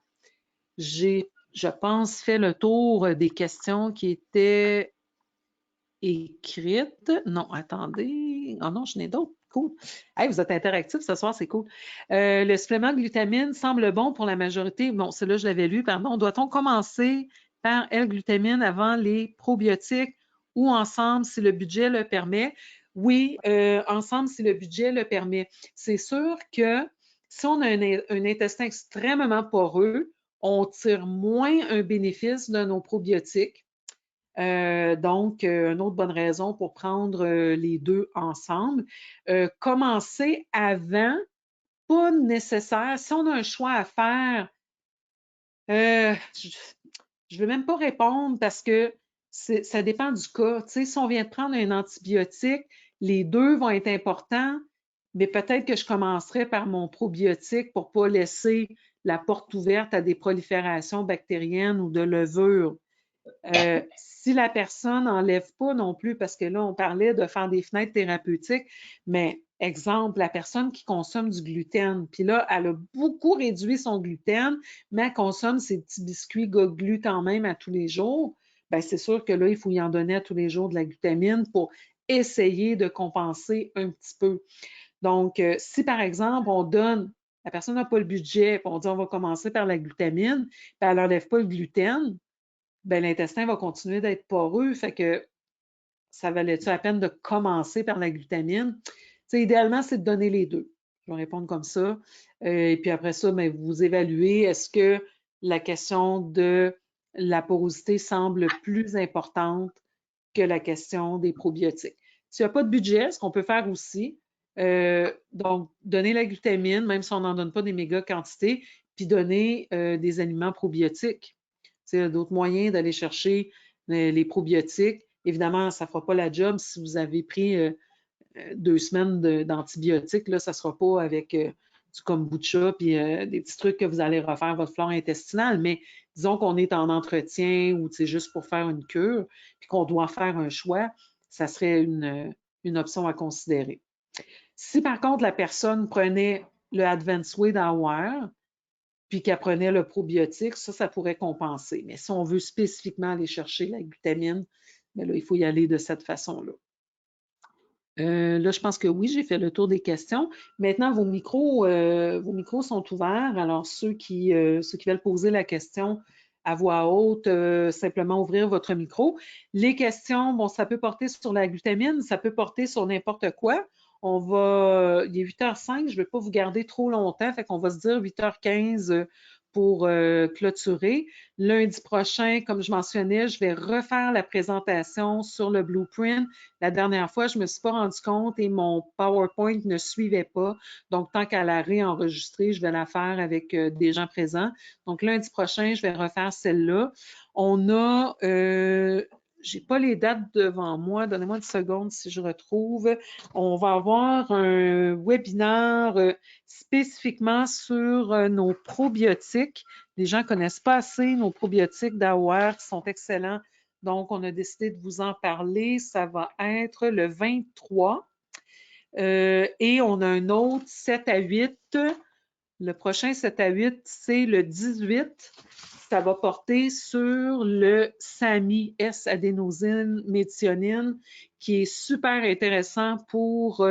J'ai, je pense, fait le tour des questions qui étaient écrites. Non, attendez. Oh non, je n'ai d'autres. Cool. Hey, vous êtes interactifs ce soir, c'est cool. Le supplément de glutamine semble bon pour la majorité. Bon, celui-là, je l'avais lu, pardon. Doit-on commencer par L-glutamine avant les probiotiques ou ensemble si le budget le permet? Oui, ensemble si le budget le permet. C'est sûr que si on a un intestin extrêmement poreux, on tire moins un bénéfice de nos probiotiques. Donc, une autre bonne raison pour prendre les deux ensemble. Commencer avant, pas nécessaire. Si on a un choix à faire, je ne vais même pas répondre parce que ça dépend du cas. Tu sais, si on vient de prendre un antibiotique, les deux vont être importants, mais peut-être que je commencerai par mon probiotique pour ne pas laisser la porte ouverte à des proliférations bactériennes ou de levures. Si la personne n'enlève pas non plus, parce que là, on parlait de faire des fenêtres thérapeutiques, mais exemple, la personne qui consomme du gluten, puis là, elle a beaucoup réduit son gluten, mais elle consomme ses petits biscuits glu quand même à tous les jours, bien, c'est sûr que là, il faut y en donner à tous les jours de la glutamine pour essayer de compenser un petit peu. Donc, si par exemple, on donne, la personne n'a pas le budget, puis on dit on va commencer par la glutamine, puis elle n'enlève pas le gluten, ben, l'intestin va continuer d'être poreux, fait que ça valait-tu la peine de commencer par la glutamine? T'sais, idéalement, c'est de donner les deux. Je vais répondre comme ça. Et puis après ça, ben, vous évaluez, est-ce que la question de la porosité semble plus importante que la question des probiotiques? S'il n'y a pas de budget, ce qu'on peut faire aussi, donc donner la glutamine, même si on n'en donne pas des méga quantités, puis donner des aliments probiotiques. Il y a d'autres moyens d'aller chercher les probiotiques. Évidemment, ça ne fera pas la job si vous avez pris 2 semaines d'antibiotiques. Là, ça ne sera pas avec du kombucha puis des petits trucs que vous allez refaire votre flore intestinale. Mais disons qu'on est en entretien ou juste pour faire une cure puis qu'on doit faire un choix, ça serait une option à considérer. Si par contre la personne prenait le Advanced Way d'Aware, puis qu'elle prenait le probiotique, ça pourrait compenser. Mais si on veut spécifiquement aller chercher la glutamine, bien là, il faut y aller de cette façon-là. Là, je pense que oui, j'ai fait le tour des questions. Maintenant, vos micros sont ouverts. Alors, ceux qui veulent poser la question à voix haute, simplement ouvrir votre micro. Les questions, bon, ça peut porter sur la glutamine, ça peut porter sur n'importe quoi. Il est 8h05, je ne vais pas vous garder trop longtemps, fait qu'on va se dire 8h15 pour clôturer. Lundi prochain, comme je mentionnais, je vais refaire la présentation sur le blueprint. La dernière fois, je ne me suis pas rendu compte et mon PowerPoint ne suivait pas. Donc, tant qu'à la réenregistrer, je vais la faire avec des gens présents. Donc, lundi prochain, je vais refaire celle-là. On a j'ai pas les dates devant moi. Donnez-moi une seconde si je retrouve. On va avoir un webinaire spécifiquement sur nos probiotiques. Les gens ne connaissent pas assez nos probiotiques d'Aware qui sont excellents. Donc, on a décidé de vous en parler. Ça va être le 23. Et on a un autre 7 à 8. Le prochain 7 à 8, c'est le 18. Ça va porter sur le SAMI, S-adénosine méthionine, qui est super intéressant pour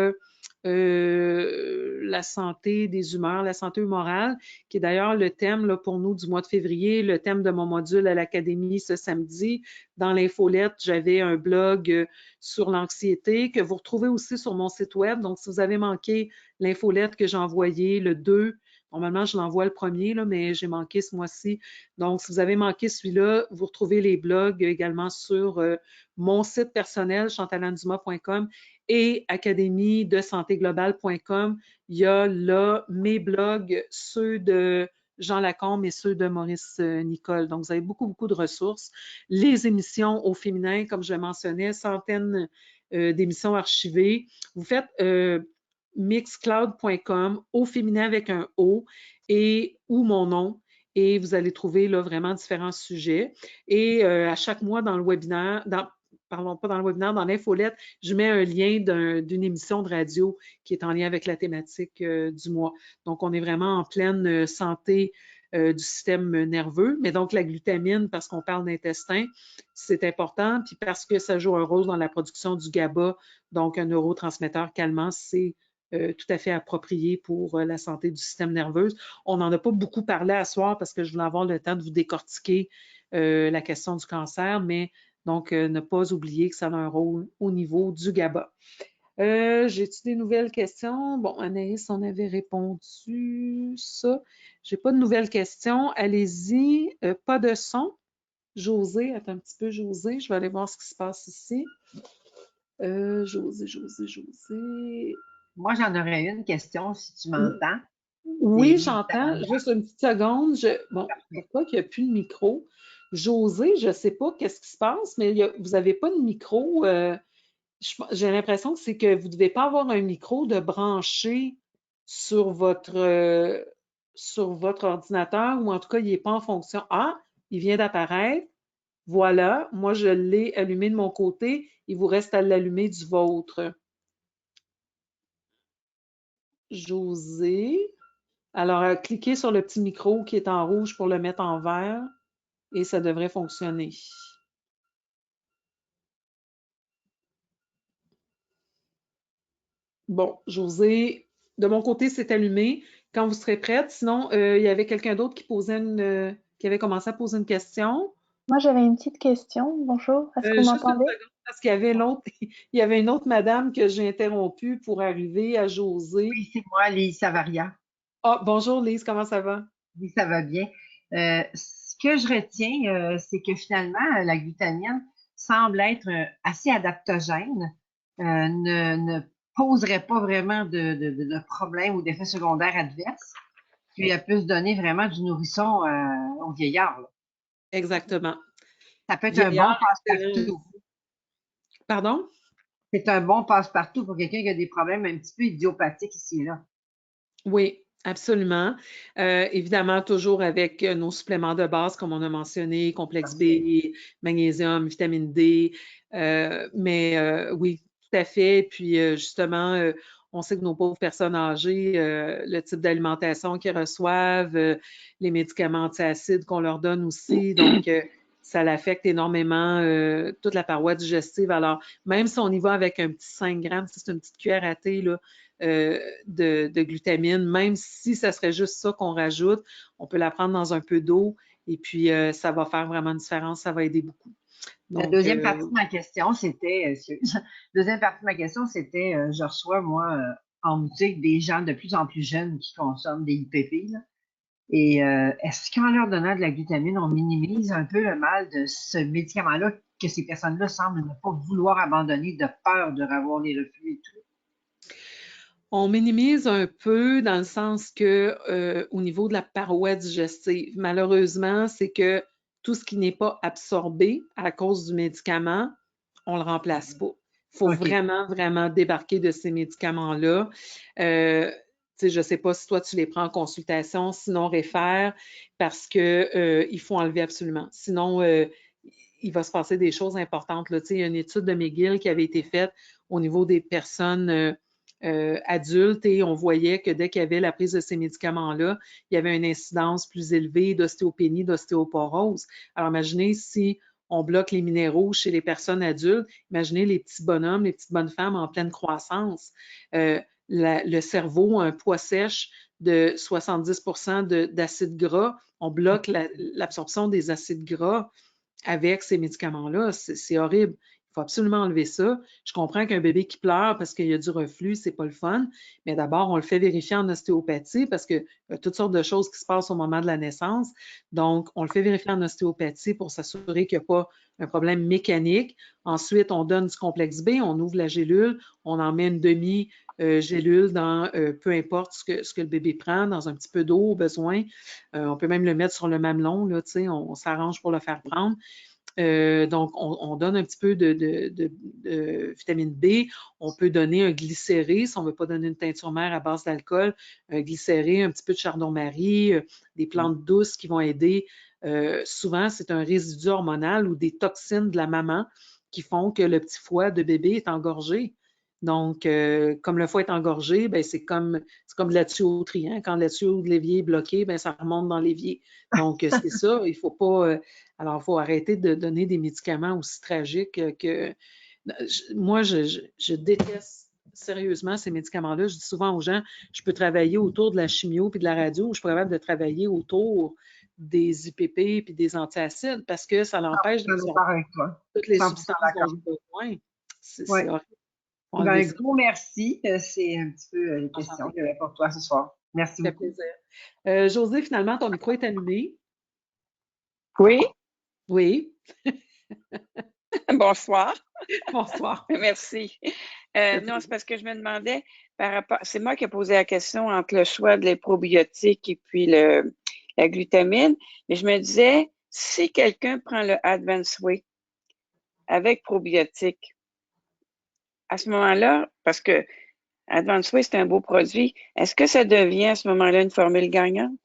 la santé des humeurs, la santé humorale, qui est d'ailleurs le thème là, pour nous du mois de février, le thème de mon module à l'Académie ce samedi. Dans l'infolette, j'avais un blog sur l'anxiété que vous retrouvez aussi sur mon site web. Donc, si vous avez manqué l'infolette que j'ai envoyée le 2, normalement, je l'envoie le premier, là, mais j'ai manqué ce mois-ci. Donc, si vous avez manqué celui-là, vous retrouvez les blogs également sur mon site personnel, chantalandumas.com et académie-de-santé-globale.com. Il y a là mes blogs, ceux de Jean Lacombe et ceux de Maurice Nicole. Donc, vous avez beaucoup, beaucoup de ressources. Les émissions au féminin, comme je le mentionnais, centaines d'émissions archivées. Vous faites mixcloud.com au féminin avec un O et ou mon nom. Et vous allez trouver là vraiment différents sujets. Et à chaque mois dans le webinaire, pardon, pas dans le webinaire, dans l'infolette, je mets un lien d'une émission de radio qui est en lien avec la thématique du mois. Donc, on est vraiment en pleine santé du système nerveux. Mais donc, la glutamine, parce qu'on parle d'intestin, c'est important. Puis parce que ça joue un rôle dans la production du GABA, donc un neurotransmetteur calmant, c'est tout à fait approprié pour la santé du système nerveux. On n'en a pas beaucoup parlé à soir parce que je voulais avoir le temps de vous décortiquer la question du cancer, mais Donc, ne pas oublier que ça a un rôle au niveau du GABA. J'ai-tu des nouvelles questions? Bon, Anaïs, on avait répondu ça. J'ai pas de nouvelles questions. Allez-y. Pas de son. José, attends un petit peu, José. Je vais aller voir ce qui se passe ici. José. Moi, j'en aurais une question, si tu m'entends. Oui, j'entends. Juste une petite seconde. Bon, pourquoi qu'il n'y a plus de micro? José, je ne sais pas qu'est-ce qui se passe, mais vous n'avez pas de micro. J'ai l'impression que c'est que vous ne devez pas avoir un micro de branché sur votre ordinateur, ou en tout cas, il n'est pas en fonction. Ah, il vient d'apparaître. Voilà, moi, je l'ai allumé de mon côté. Il vous reste à l'allumer du vôtre. José. Alors, cliquez sur le petit micro qui est en rouge pour le mettre en vert et ça devrait fonctionner. Bon, José, de mon côté, c'est allumé. Quand vous serez prête, sinon, il y avait quelqu'un d'autre qui avait commencé à poser une question. Moi, j'avais une petite question. Bonjour, est-ce que vous m'entendez? Parce qu'il y avait il y avait une autre madame que j'ai interrompue pour arriver à José. Oui, c'est moi, Lise Savaria. Ah, bonjour Lise, comment ça va? Oui, ça va bien. Ce que je retiens, c'est que finalement, la glutamine semble être assez adaptogène, ne poserait pas vraiment de problèmes ou d'effets secondaires adverses, puis elle peut se donner vraiment du nourrisson aux vieillards. Là. Exactement. Ça peut être un bon passe-partout. Pardon? C'est un bon passe-partout pour quelqu'un qui a des problèmes un petit peu idiopathiques ici et là. Oui, absolument. Évidemment, toujours avec nos suppléments de base, comme on a mentionné, complexe B, magnésium, vitamine D. Mais oui, tout à fait. Puis justement, on sait que nos pauvres personnes âgées, le type d'alimentation qu'ils reçoivent, les médicaments antiacides qu'on leur donne aussi, donc ça l'affecte énormément toute la paroi digestive. Alors, même si on y va avec un petit 5 grammes, c'est une petite cuillère à thé, là, de glutamine, même si ça serait juste ça qu'on rajoute, on peut la prendre dans un peu d'eau et puis ça va faire vraiment une différence, ça va aider beaucoup. Donc, la deuxième partie de ma question, c'était, je reçois, moi, en boutique, des gens de plus en plus jeunes qui consomment des IPP, là. Et est-ce qu'en leur donnant de la glutamine, on minimise un peu le mal de ce médicament-là que ces personnes-là semblent ne pas vouloir abandonner de peur de revoir les reflux et tout? On minimise un peu dans le sens que au niveau de la paroi digestive, malheureusement, c'est que tout ce qui n'est pas absorbé à cause du médicament, on ne le remplace pas. Il faut vraiment, vraiment débarquer de ces médicaments-là. Je ne sais pas si toi, tu les prends en consultation, sinon réfère, parce qu'il faut enlever absolument. Sinon, il va se passer des choses importantes. Là. Il y a une étude de McGill qui avait été faite au niveau des personnes adultes et on voyait que dès qu'il y avait la prise de ces médicaments-là, il y avait une incidence plus élevée d'ostéopénie, d'ostéoporose. Alors, imaginez si on bloque les minéraux chez les personnes adultes, imaginez les petits bonhommes, les petites bonnes femmes en pleine croissance. Le cerveau a un poids sèche de 70% d'acides gras. On bloque l'absorption des acides gras avec ces médicaments-là. C'est horrible. Il faut absolument enlever ça. Je comprends qu'un bébé qui pleure parce qu'il y a du reflux, c'est pas le fun, mais d'abord, on le fait vérifier en ostéopathie parce qu'il y a toutes sortes de choses qui se passent au moment de la naissance. Donc, on le fait vérifier en ostéopathie pour s'assurer qu'il n'y a pas un problème mécanique. Ensuite, on donne du complexe B, on ouvre la gélule, on en met une demi-gélule dans peu importe ce que le bébé prend, dans un petit peu d'eau au besoin. On peut même le mettre sur le mamelon, là, on s'arrange pour le faire prendre. Donc, on donne un petit peu de vitamine B. On peut donner un glycéré, si on ne veut pas donner une teinture mère à base d'alcool, un glycéré, un petit peu de chardon-marie, des plantes douces qui vont aider. Souvent, c'est un résidu hormonal ou des toxines de la maman qui font que le petit foie de bébé est engorgé. Donc, comme le foie est engorgé, ben, c'est comme de la tuyauterie. Hein? Quand la tuyau de l'évier est bloquée, ben, ça remonte dans l'évier. Donc, c'est ça. Il ne faut pas... alors, il faut arrêter de donner des médicaments aussi tragiques que... Moi, je déteste sérieusement ces médicaments-là. Je dis souvent aux gens, je peux travailler autour de la chimio puis de la radio, je suis capable de travailler autour des IPP puis des antiacides parce que ça l'empêche d'absorber toutes les substances dont j'ai besoin. C'est horrible. Ben, un gros merci. C'est un petit peu les questions que j'avais pour toi ce soir. Merci beaucoup. Ça fait plaisir. Josée, finalement, ton micro est allumé. Oui. Oui. Bonsoir. Bonsoir. Merci. Non, c'est parce que je me demandais par rapport, c'est moi qui ai posé la question entre le choix de les probiotiques et puis la glutamine, mais je me disais, si quelqu'un prend le Advanced Whey avec probiotiques, à ce moment-là, parce que Advanced Whey, c'est un beau produit, est-ce que ça devient à ce moment-là une formule gagnante?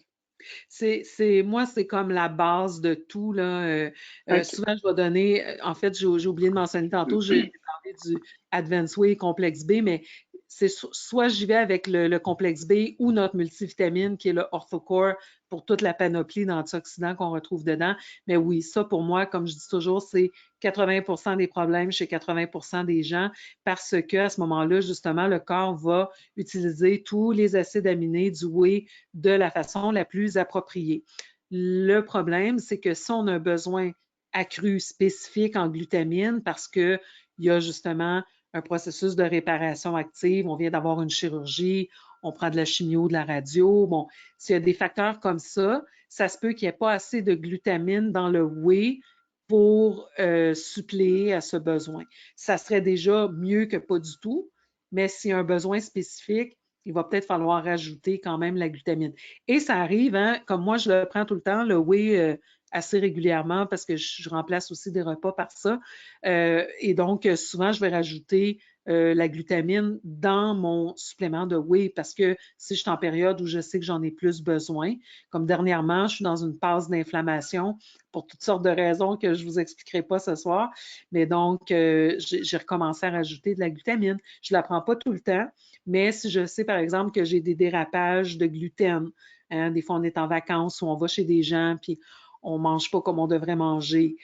Moi, c'est comme la base de tout, là. Okay. Souvent, je vais donner, en fait, j'ai oublié de mentionner tantôt, j'ai parlé du Advanced Whey Complexe B, mais c'est soit j'y vais avec le Complexe B ou notre multivitamine qui est le OrthoCore pour toute la panoplie d'antioxydants qu'on retrouve dedans. Mais oui, ça pour moi, comme je dis toujours, c'est 80% des problèmes chez 80% des gens parce qu'à ce moment-là, justement, le corps va utiliser tous les acides aminés du whey de la façon la plus appropriée. Le problème, c'est que si on a un besoin accru spécifique en glutamine parce qu'il y a justement un processus de réparation active, on vient d'avoir une chirurgie, on prend de la chimio, de la radio, bon, s'il y a des facteurs comme ça se peut qu'il n'y ait pas assez de glutamine dans le whey pour suppléer à ce besoin. Ça serait déjà mieux que pas du tout, mais s'il y a un besoin spécifique, il va peut-être falloir rajouter quand même la glutamine. Et ça arrive, hein, comme moi, je le prends tout le temps, le whey assez régulièrement parce que je remplace aussi des repas par ça. Et donc, souvent, je vais rajouter la glutamine dans mon supplément de whey parce que si je suis en période où je sais que j'en ai plus besoin, comme dernièrement, je suis dans une phase d'inflammation pour toutes sortes de raisons que je ne vous expliquerai pas ce soir, mais donc, j'ai recommencé à rajouter de la glutamine. Je ne la prends pas tout le temps, mais si je sais, par exemple, que j'ai des dérapages de gluten, hein, des fois, on est en vacances ou on va chez des gens, puis on ne mange pas comme on devrait manger.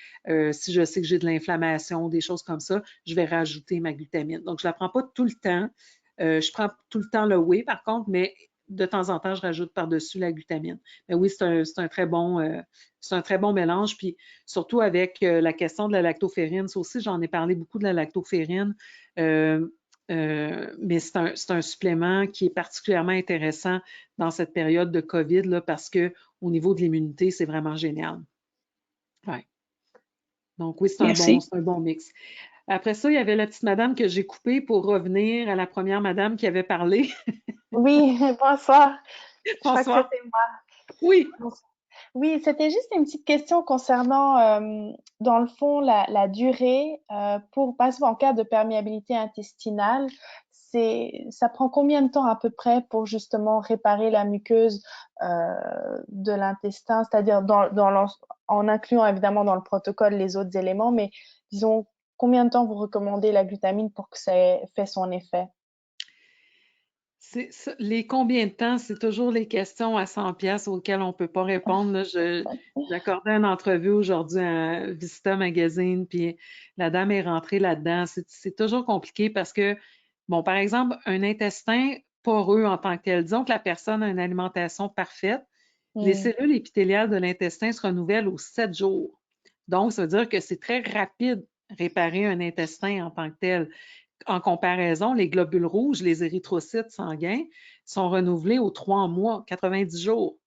Si je sais que j'ai de l'inflammation, des choses comme ça, je vais rajouter ma glutamine. Donc, je ne la prends pas tout le temps. Je prends tout le temps le whey, par contre, mais de temps en temps, je rajoute par-dessus la glutamine. Mais oui, c'est un très bon mélange. Puis surtout avec la question de la lactoferrine, ça aussi, j'en ai parlé beaucoup de la lactoferrine. Mais c'est un supplément qui est particulièrement intéressant dans cette période de COVID là, parce qu'au niveau de l'immunité, c'est vraiment génial. Ouais. Donc oui, c'est un bon mix. Après ça, il y avait la petite madame que j'ai coupée pour revenir à la première madame qui avait parlé. Oui, bonsoir. Bonsoir. Je crois que c'était moi. Oui. Oui, c'était juste une petite question concernant, dans le fond, la durée pour, par exemple, en cas de perméabilité intestinale, ça prend combien de temps à peu près pour justement réparer la muqueuse de l'intestin, c'est-à-dire en incluant évidemment dans le protocole les autres éléments, mais disons, combien de temps vous recommandez la glutamine pour que ça ait fait son effet? Les combien de temps, c'est toujours les questions à 100 pièces auxquelles on ne peut pas répondre. Là. J'accordais une entrevue aujourd'hui à Vista Magazine, puis la dame est rentrée là-dedans. C'est toujours compliqué parce que, bon, par exemple, un intestin poreux en tant que tel, disons que la personne a une alimentation parfaite, les cellules épithéliales de l'intestin se renouvellent aux 7 jours. Donc, ça veut dire que c'est très rapide réparer un intestin en tant que tel. En comparaison, les globules rouges, les érythrocytes sanguins, sont renouvelés aux 3 mois, 90 jours.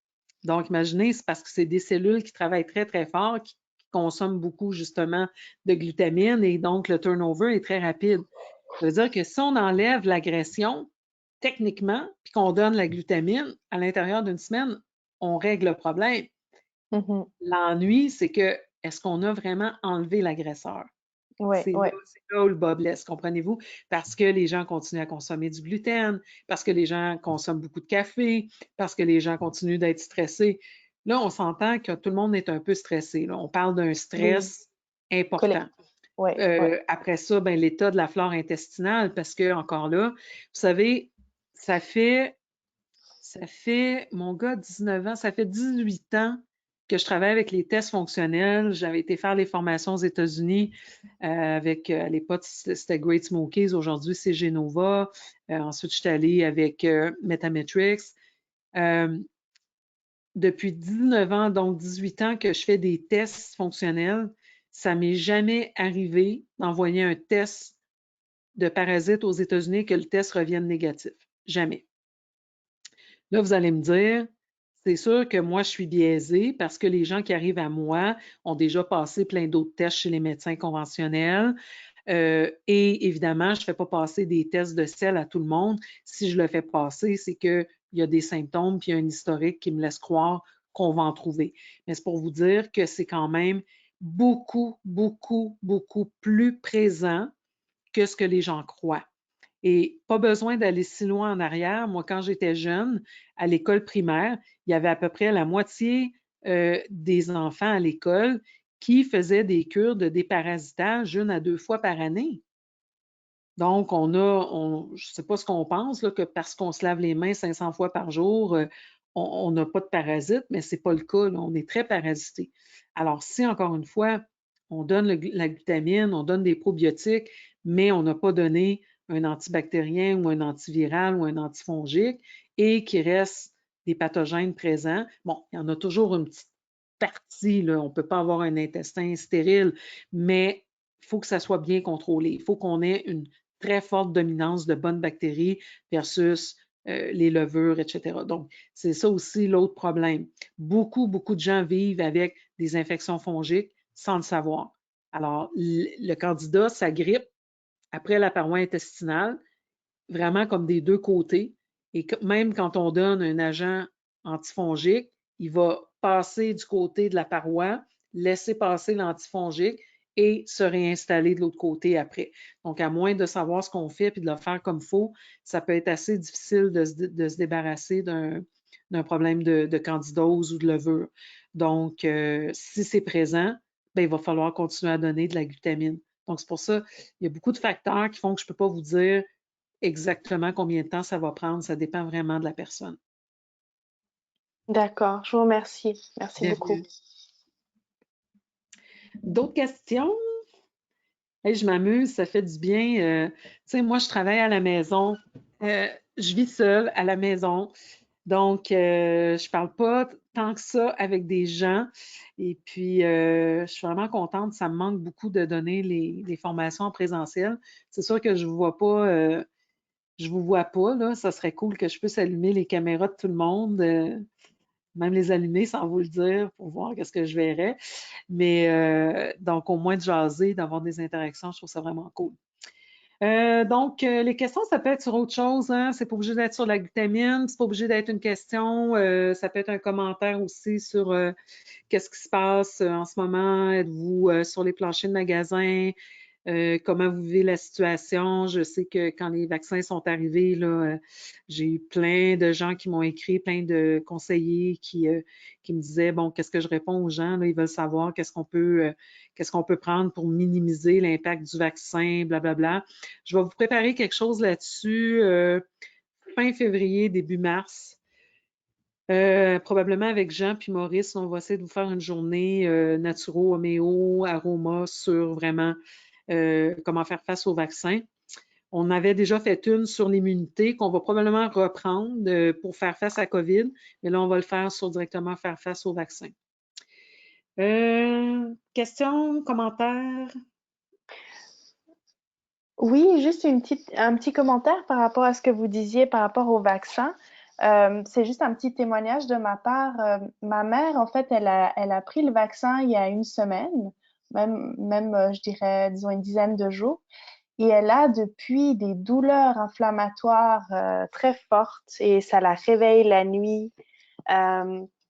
Donc, imaginez, c'est parce que c'est des cellules qui travaillent très, très fort, qui consomment beaucoup, justement, de glutamine et donc le turnover est très rapide. Ça veut dire que si on enlève l'agression, techniquement, puis qu'on donne la glutamine, à l'intérieur d'une semaine, on règle le problème. L'ennui, c'est que, est-ce qu'on a vraiment enlevé l'agresseur? C'est là où le bas blesse, comprenez-vous? Parce que les gens continuent à consommer du gluten, parce que les gens consomment beaucoup de café, parce que les gens continuent d'être stressés. Là, on s'entend que tout le monde est un peu stressé. Là. On parle d'un stress important. Après ça, ben, l'état de la flore intestinale, parce que, encore là, vous savez, ça fait, mon gars, 19 ans, ça fait 18 ans que je travaille avec les tests fonctionnels. J'avais été faire les formations aux États-Unis avec, à l'époque, c'était Great Smokies. Aujourd'hui, c'est Genova. Ensuite, je suis allée avec Metametrix. depuis 19 ans, donc 18 ans que je fais des tests fonctionnels, ça m'est jamais arrivé d'envoyer un test de parasites aux États-Unis et que le test revienne négatif. Jamais. Là, vous allez me dire, c'est sûr que moi, je suis biaisée parce que les gens qui arrivent à moi ont déjà passé plein d'autres tests chez les médecins conventionnels. Et évidemment, je ne fais pas passer des tests de sel à tout le monde. Si je le fais passer, c'est qu'il y a des symptômes puis il y a un historique qui me laisse croire qu'on va en trouver. Mais c'est pour vous dire que c'est quand même beaucoup, beaucoup, beaucoup plus présent que ce que les gens croient. Et pas besoin d'aller si loin en arrière. Moi, quand j'étais jeune, à l'école primaire, il y avait à peu près la moitié des enfants à l'école qui faisaient des cures de déparasitage 1 à 2 fois par année. Donc, je ne sais pas ce qu'on pense, là, que parce qu'on se lave les mains 500 fois par jour, on n'a pas de parasites, mais ce n'est pas le cas. Là, on est très parasité. Alors, si, encore une fois, on donne la glutamine, on donne des probiotiques, mais on n'a pas donné un antibactérien ou un antiviral ou un antifongique et qu'il reste des pathogènes présents, bon, il y en a toujours une petite partie, là, on ne peut pas avoir un intestin stérile, mais il faut que ça soit bien contrôlé. Il faut qu'on ait une très forte dominance de bonnes bactéries versus les levures, etc. Donc, c'est ça aussi l'autre problème. Beaucoup, beaucoup de gens vivent avec des infections fongiques sans le savoir. Alors, le candidat s'agrippe après la paroi intestinale, vraiment comme des deux côtés. Et même quand on donne un agent antifongique, il va passer du côté de la paroi, laisser passer l'antifongique et se réinstaller de l'autre côté après. Donc, à moins de savoir ce qu'on fait et de le faire comme il faut, ça peut être assez difficile de se débarrasser d'un problème de candidose ou de levure. Donc, si c'est présent, bien, il va falloir continuer à donner de la glutamine. Donc, c'est pour ça, il y a beaucoup de facteurs qui font que je ne peux pas vous dire exactement combien de temps ça va prendre. Ça dépend vraiment de la personne. D'accord, je vous remercie. Merci beaucoup. D'autres questions? Hey, je m'amuse, ça fait du bien. Tu sais, moi, je travaille à la maison. Je vis seule à la maison. Donc, je ne parle pas tant que ça avec des gens. Et puis, je suis vraiment contente. Ça me manque beaucoup de donner les formations en présentiel. C'est sûr que je ne vous vois pas. Je vous vois pas, là. Ça serait cool que je puisse allumer les caméras de tout le monde, même les allumer sans vous le dire pour voir qu'est-ce que je verrais. Mais donc, au moins de jaser, d'avoir des interactions, je trouve ça vraiment cool. Donc, les questions, ça peut être sur autre chose, hein? C'est pas obligé d'être sur la glutamine, c'est pas obligé d'être une question, ça peut être un commentaire aussi sur qu'est-ce qui se passe en ce moment, êtes-vous sur les planchers de magasins, comment vous vivez la situation. Je sais que quand les vaccins sont arrivés, là, j'ai eu plein de gens qui m'ont écrit, plein de conseillers qui me disaient, bon, qu'est-ce que je réponds aux gens? Là, ils veulent savoir qu'est-ce qu'on peut prendre pour minimiser l'impact du vaccin, blablabla. Je vais vous préparer quelque chose là-dessus fin février, début mars. Probablement avec Jean puis Maurice, on va essayer de vous faire une journée naturo, homéo, aroma sur vraiment comment faire face au vaccin. On avait déjà fait une sur l'immunité qu'on va probablement reprendre pour faire face à COVID, mais là, on va le faire sur directement faire face au vaccin. Questions, commentaires? Oui, juste un petit commentaire par rapport à ce que vous disiez par rapport au vaccin. C'est juste un petit témoignage de ma part. Ma mère, en fait, elle a pris le vaccin il y a une semaine, même je dirais, disons, une dizaine de jours. Et elle a depuis des douleurs inflammatoires très fortes et ça la réveille la nuit.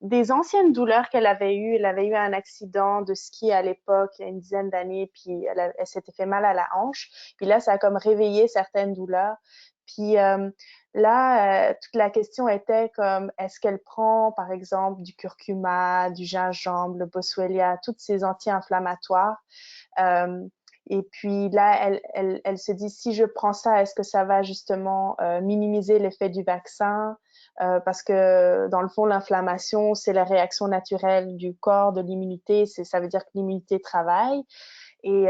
Des anciennes douleurs qu'elle avait eues. Elle avait eu un accident de ski à l'époque, il y a une dizaine d'années, puis elle s'était fait mal à la hanche. Puis là, ça a comme réveillé certaines douleurs. Puis là, toute la question était comme, est-ce qu'elle prend, par exemple, du curcuma, du gingembre, le boswellia, toutes ces anti-inflammatoires. Et puis là, elle se dit, si je prends ça, est-ce que ça va justement minimiser l'effet du vaccin? Parce que dans le fond, l'inflammation, c'est la réaction naturelle du corps, de l'immunité. Ça veut dire que l'immunité travaille. Et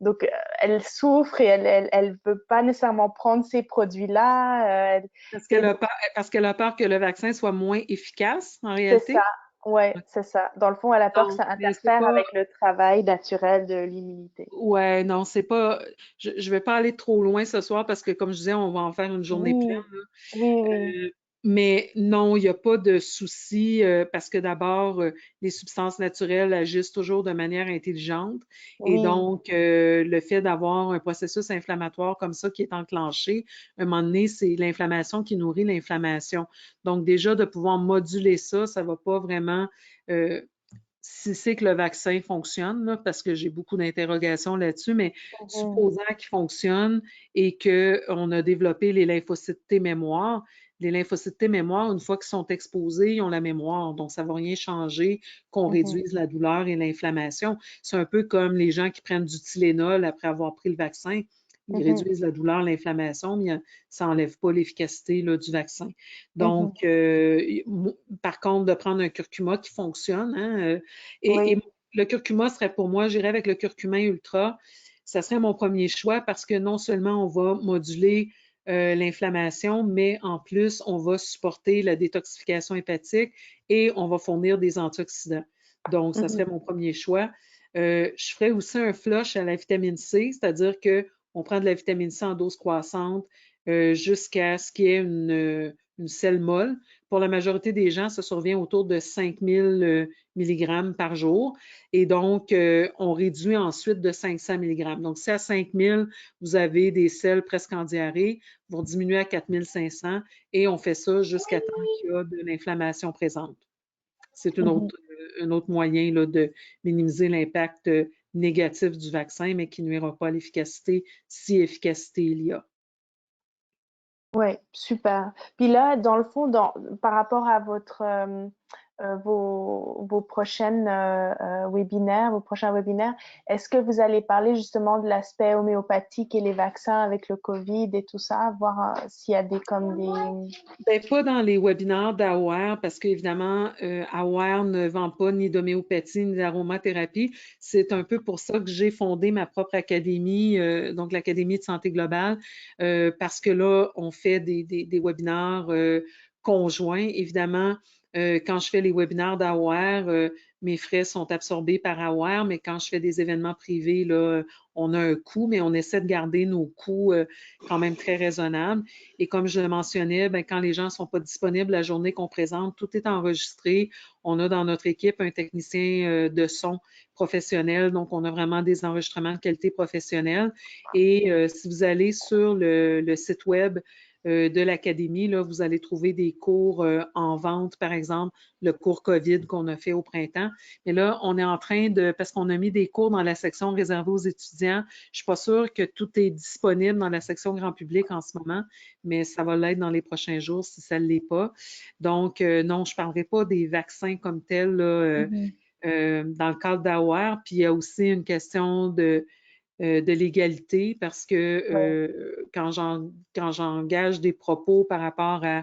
donc, elle souffre et elle veut pas nécessairement prendre ces produits-là. Parce qu'elle a peur que le vaccin soit moins efficace, en C'est réalité? ça, ouais, c'est ça. Dans le fond, elle a peur que Non, ça mais c'est interfère pas... avec le travail naturel de l'immunité. Ouais, non, c'est pas... Je vais pas aller trop loin ce soir parce que, comme je disais, on va en faire une journée pleine, Oui, là. oui, oui, Mais non, il n'y a pas de souci parce que d'abord, les substances naturelles agissent toujours de manière intelligente. Et oui. donc, le fait d'avoir un processus inflammatoire comme ça qui est enclenché, à un moment donné, c'est l'inflammation qui nourrit l'inflammation. Donc, déjà, de pouvoir moduler ça, ça ne va pas vraiment si c'est que le vaccin fonctionne, là, parce que j'ai beaucoup d'interrogations là-dessus, mais Mhm, supposant qu'il fonctionne et qu'on a développé les lymphocytes T mémoire, les lymphocytes T mémoire, une fois qu'ils sont exposés, ils ont la mémoire. Donc, ça ne va rien changer qu'on mhm, réduise la douleur et l'inflammation. C'est un peu comme les gens qui prennent du Tylenol après avoir pris le vaccin. Ils mhm, réduisent la douleur, l'inflammation, mais ça n'enlève pas l'efficacité du vaccin. mhm. Donc, par contre, de prendre un curcuma qui fonctionne, hein, et Oui. le curcuma serait pour moi, j'irais avec le curcumin ultra. Ça serait mon premier choix parce que non seulement on va moduler l'inflammation, mais en plus, on va supporter la détoxification hépatique et on va fournir des antioxydants. Donc, ça Mhm, serait mon premier choix. Je ferais aussi un flush à la vitamine C, c'est-à-dire qu'on prend de la vitamine C en dose croissante jusqu'à ce qu'il y ait une selle molle. Pour la majorité des gens, ça survient autour de 5000 mg par jour. Et donc, on réduit ensuite de 500 mg. Donc, si à 5000, vous avez des selles presque en diarrhée, vous diminuez à 4500 et on fait ça jusqu'à temps qu'il y a de l'inflammation présente. C'est mhm. un autre moyen là, de minimiser l'impact négatif du vaccin, mais qui ne nuira pas à l'efficacité si efficacité il y a. Ouais, super. Puis là, dans le fond, par rapport à vos prochaines webinaires, vos prochains webinaires, est-ce que vous allez parler justement de l'aspect homéopathique et les vaccins avec le Covid et tout ça, voir s'il y a comme des... Ben, pas dans les webinaires d'AWARE, parce qu'évidemment, AWARE ne vend pas ni d'homéopathie ni d'aromathérapie. C'est un peu pour ça que j'ai fondé ma propre académie, donc l'Académie de santé globale, parce que là, on fait des webinaires conjoints. Évidemment, quand je fais les webinaires d'AWARE, mes frais sont absorbés par AWARE, mais quand je fais des événements privés, là, on a un coût, mais on essaie de garder nos coûts quand même très raisonnables. Et comme je le mentionnais, ben, quand les gens ne sont pas disponibles la journée qu'on présente, tout est enregistré. On a dans notre équipe un technicien de son professionnel, donc on a vraiment des enregistrements de qualité professionnelle. Et si vous allez sur le site web de l'Académie, là, vous allez trouver des cours en vente, par exemple, le cours COVID qu'on a fait au printemps. Mais là, on est en train de, parce qu'on a mis des cours dans la section réservée aux étudiants, je ne suis pas sûre que tout est disponible dans la section grand public en ce moment, mais ça va l'être dans les prochains jours si ça ne l'est pas. Donc, non, je ne parlerai pas des vaccins comme tels là, Mhm. dans le cadre d'AWARE. Puis, il y a aussi une question de l'égalité parce que Ouais. quand j'engage des propos par rapport à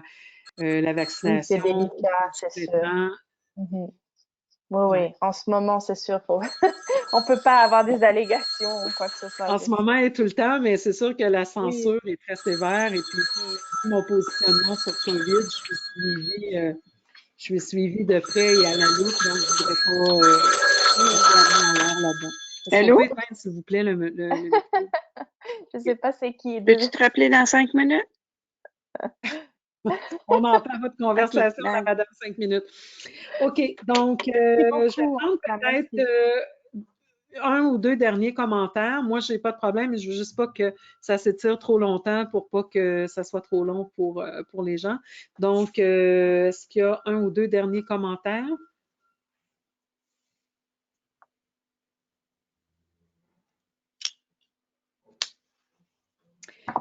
la Oui, c'est vaccination ou délicat, du c'est sûr. traitement, Mhm. Oui, ouais. oui, en ce moment, c'est sûr. On peut pas avoir des allégations ou quoi que ce soit. En ce moment et tout le temps, mais c'est sûr que la Oui. censure est très sévère. Et puis, mon positionnement sur COVID, je suis suivie de près et à la loupe, donc je ne voudrais pas rien avoir là-dedans. Est-ce qu'on Allô? peut éteindre, s'il vous plaît, le micro? Je sais pas c'est qui. Peux-tu te rappeler dans 5 minutes? On entend votre OK, conversation, la bye. madame 5 minutes. OK, donc Merci je vais beaucoup, en prendre tout cas, peut-être merci. un ou deux derniers commentaires. Moi, je n'ai pas de problème, mais je ne veux juste pas que ça s'étire trop longtemps pour pas que ça soit trop long pour les gens. Donc, est-ce qu'il y a un ou deux derniers commentaires?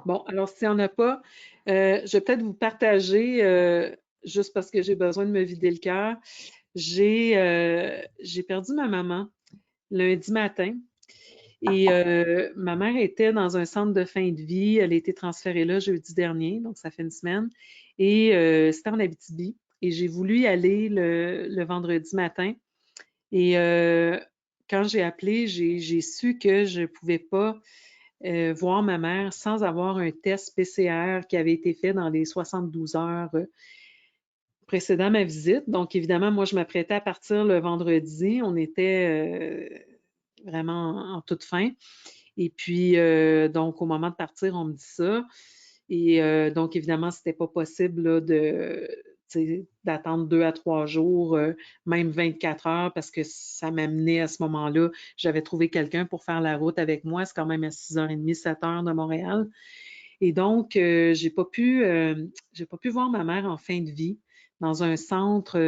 Bon, alors s'il n'y en a pas, je vais peut-être vous partager, juste parce que j'ai besoin de me vider le cœur. J'ai perdu ma maman lundi matin et ma mère était dans un centre de fin de vie. Elle a été transférée là jeudi dernier, donc ça fait une semaine. Et c'était en Abitibi. Et j'ai voulu y aller le vendredi matin. Et quand j'ai appelé, j'ai su que je ne pouvais pas voir ma mère sans avoir un test PCR qui avait été fait dans les 72 heures précédant ma visite. Donc, évidemment, moi, je m'apprêtais à partir le vendredi. On était vraiment en toute fin. Et puis, donc, au moment de partir, on me dit ça. Et donc, évidemment, c'était pas possible là, d'attendre 2 à 3 jours, même 24 heures, parce que ça m'amenait à ce moment-là. J'avais trouvé quelqu'un pour faire la route avec moi. C'est quand même à 6h30, 7h de Montréal. Et donc, j'ai pas pu voir ma mère en fin de vie dans un centre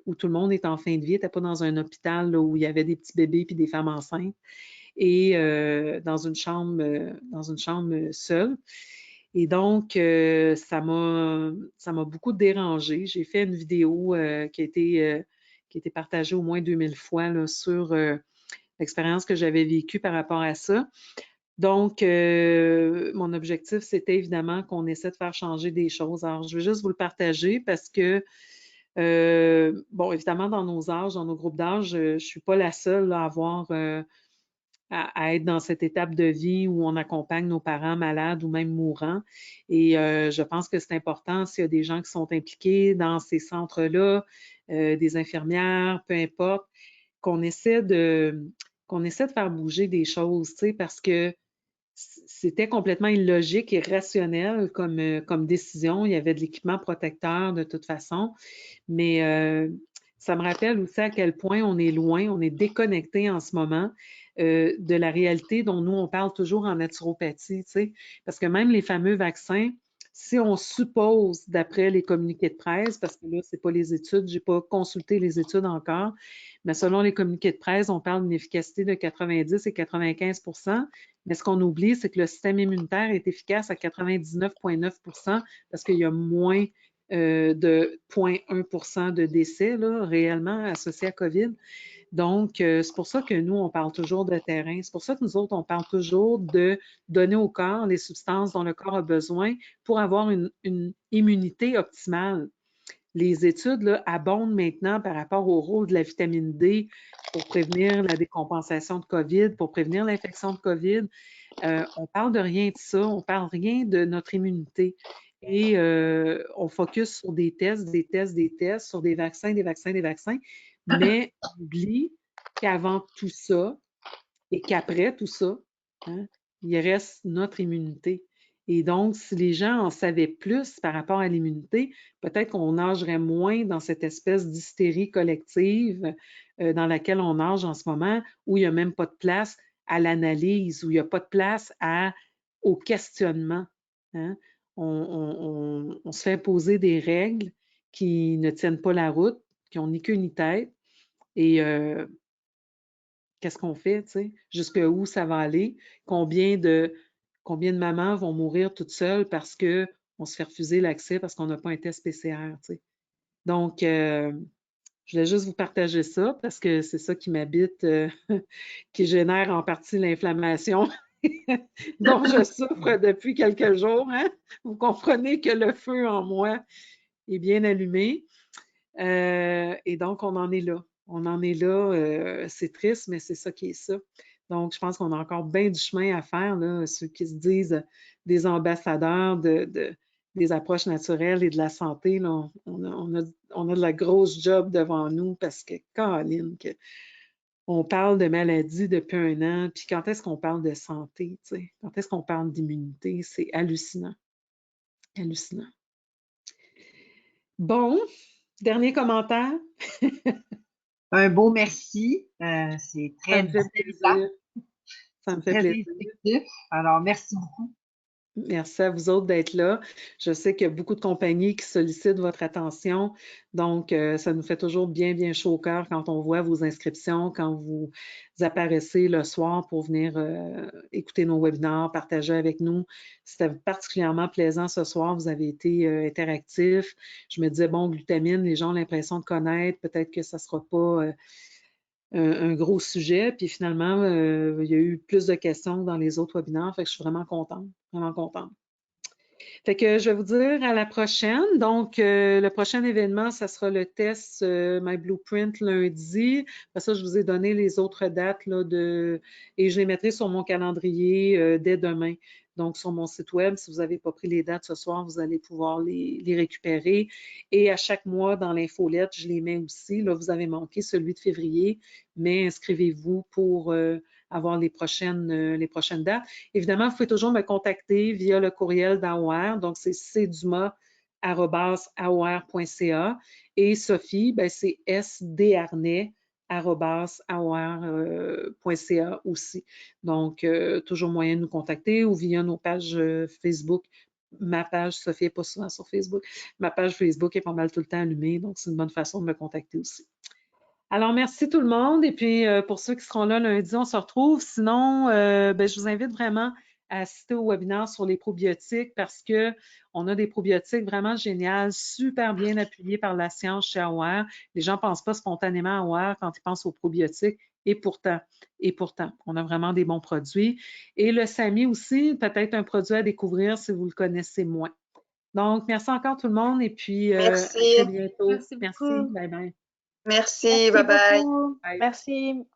où tout le monde est en fin de vie. Elle n'était pas dans un hôpital là, où il y avait des petits bébés puis des femmes enceintes. Et dans une chambre seule. Et donc, ça m'a beaucoup dérangée. J'ai fait une vidéo qui a été partagée au moins 2000 fois là, sur l'expérience que j'avais vécue par rapport à ça. Donc, mon objectif, c'était évidemment qu'on essaie de faire changer des choses. Alors, je vais juste vous le partager parce que, bon, évidemment, dans nos âges, dans nos groupes d'âge, je ne suis pas la seule là, à avoir à être dans cette étape de vie où on accompagne nos parents malades ou même mourants. Et je pense que c'est important s'il y a des gens qui sont impliqués dans ces centres-là, des infirmières, peu importe, qu'on essaie de faire bouger des choses, tu sais, parce que c'était complètement illogique et rationnel comme décision. Il y avait de l'équipement protecteur de toute façon, mais ça me rappelle aussi à quel point on est loin, on est déconnecté en ce moment de la réalité dont nous, on parle toujours en naturopathie, tu sais, parce que même les fameux vaccins, si on suppose, d'après les communiqués de presse, parce que là, c'est pas les études, j'ai pas consulté les études encore, mais selon les communiqués de presse, on parle d'une efficacité de 90 et 95 %. Mais ce qu'on oublie, c'est que le système immunitaire est efficace à 99,9 % parce qu'il y a moins de 0,1 % de décès là, réellement associés à COVID. Donc, c'est pour ça que nous, on parle toujours de terrain. C'est pour ça que nous autres, on parle toujours de donner au corps les substances dont le corps a besoin pour avoir une immunité optimale. Les études là, abondent maintenant par rapport au rôle de la vitamine D pour prévenir la décompensation de COVID, pour prévenir l'infection de COVID. On parle de rien de ça, on parle rien de notre immunité. Et on focus sur des tests, sur des vaccins, mais on oublie qu'avant tout ça et qu'après tout ça, hein, il reste notre immunité. Et donc, si les gens en savaient plus par rapport à l'immunité, peut-être qu'on nagerait moins dans cette espèce d'hystérie collective dans laquelle on nage en ce moment, où il n'y a même pas de place à l'analyse, où il n'y a pas de place au questionnement. Hein. On se fait poser des règles qui ne tiennent pas la route, qui n'ont ni queue ni tête. Et qu'est-ce qu'on fait, tu sais? Jusqu'où ça va aller? Combien de mamans vont mourir toutes seules parce qu'on se fait refuser l'accès parce qu'on n'a pas un test PCR, tu sais? Donc, je voulais juste vous partager ça parce que c'est ça qui m'habite, qui génère en partie l'inflammation dont je souffre depuis quelques jours. Hein? Vous comprenez que le feu en moi est bien allumé. Et donc, on en est là. On en est là. C'est triste, mais c'est ça qui est ça. Donc, je pense qu'on a encore bien du chemin à faire, là, ceux qui se disent des ambassadeurs des approches naturelles et de la santé. Là, on a de la grosse job devant nous parce que, Caroline, on parle de maladie depuis 1 an, puis quand est-ce qu'on parle de santé, tu sais? Quand est-ce qu'on parle d'immunité? C'est hallucinant. Hallucinant. Bon, dernier commentaire. Un beau merci. C'est très Ça me fait plaisir. Ça me fait plaisir. Instructif. Alors, merci beaucoup. Merci à vous autres d'être là. Je sais qu'il y a beaucoup de compagnies qui sollicitent votre attention. Donc, ça nous fait toujours bien, bien chaud au cœur quand on voit vos inscriptions, quand vous apparaissez le soir pour venir écouter nos webinaires, partager avec nous. C'était particulièrement plaisant ce soir. Vous avez été interactifs. Je me disais, bon, glutamine, les gens ont l'impression de connaître. Peut-être que ça ne sera pas un gros sujet. Puis finalement, il y a eu plus de questions dans les autres webinaires. Fait que je suis vraiment contente, vraiment contente. Fait que je vais vous dire à la prochaine. Donc, le prochain événement, ça sera le test My Blueprint lundi. Après ça, je vous ai donné les autres dates là, et je les mettrai sur mon calendrier dès demain. Donc, sur mon site web, si vous n'avez pas pris les dates ce soir, vous allez pouvoir les récupérer. Et à chaque mois, dans l'infolette, je les mets aussi. Là, vous avez manqué celui de février, mais inscrivez-vous pour avoir les prochaines dates. Évidemment, vous pouvez toujours me contacter via le courriel d'AOR. Donc, c'est cduma@aor.ca. Et Sophie, ben, c'est sdarnay@aor.ca aussi. Donc, toujours moyen de nous contacter ou via nos pages Facebook. Ma page, Sophie n'est pas souvent sur Facebook. Ma page Facebook est pas mal tout le temps allumée, donc c'est une bonne façon de me contacter aussi. Alors, merci tout le monde. Et puis, pour ceux qui seront là lundi, on se retrouve. Sinon, ben, je vous invite vraiment à assister au webinaire sur les probiotiques parce qu'on a des probiotiques vraiment géniaux, super bien appuyés par la science chez AOR. Les gens ne pensent pas spontanément à AOR quand ils pensent aux probiotiques. Et pourtant, on a vraiment des bons produits. Et le SAMI aussi, peut-être un produit à découvrir si vous le connaissez moins. Donc, merci encore tout le monde et puis à Merci. très bientôt. Merci beaucoup. Bye bye. Merci, bye bye. Merci.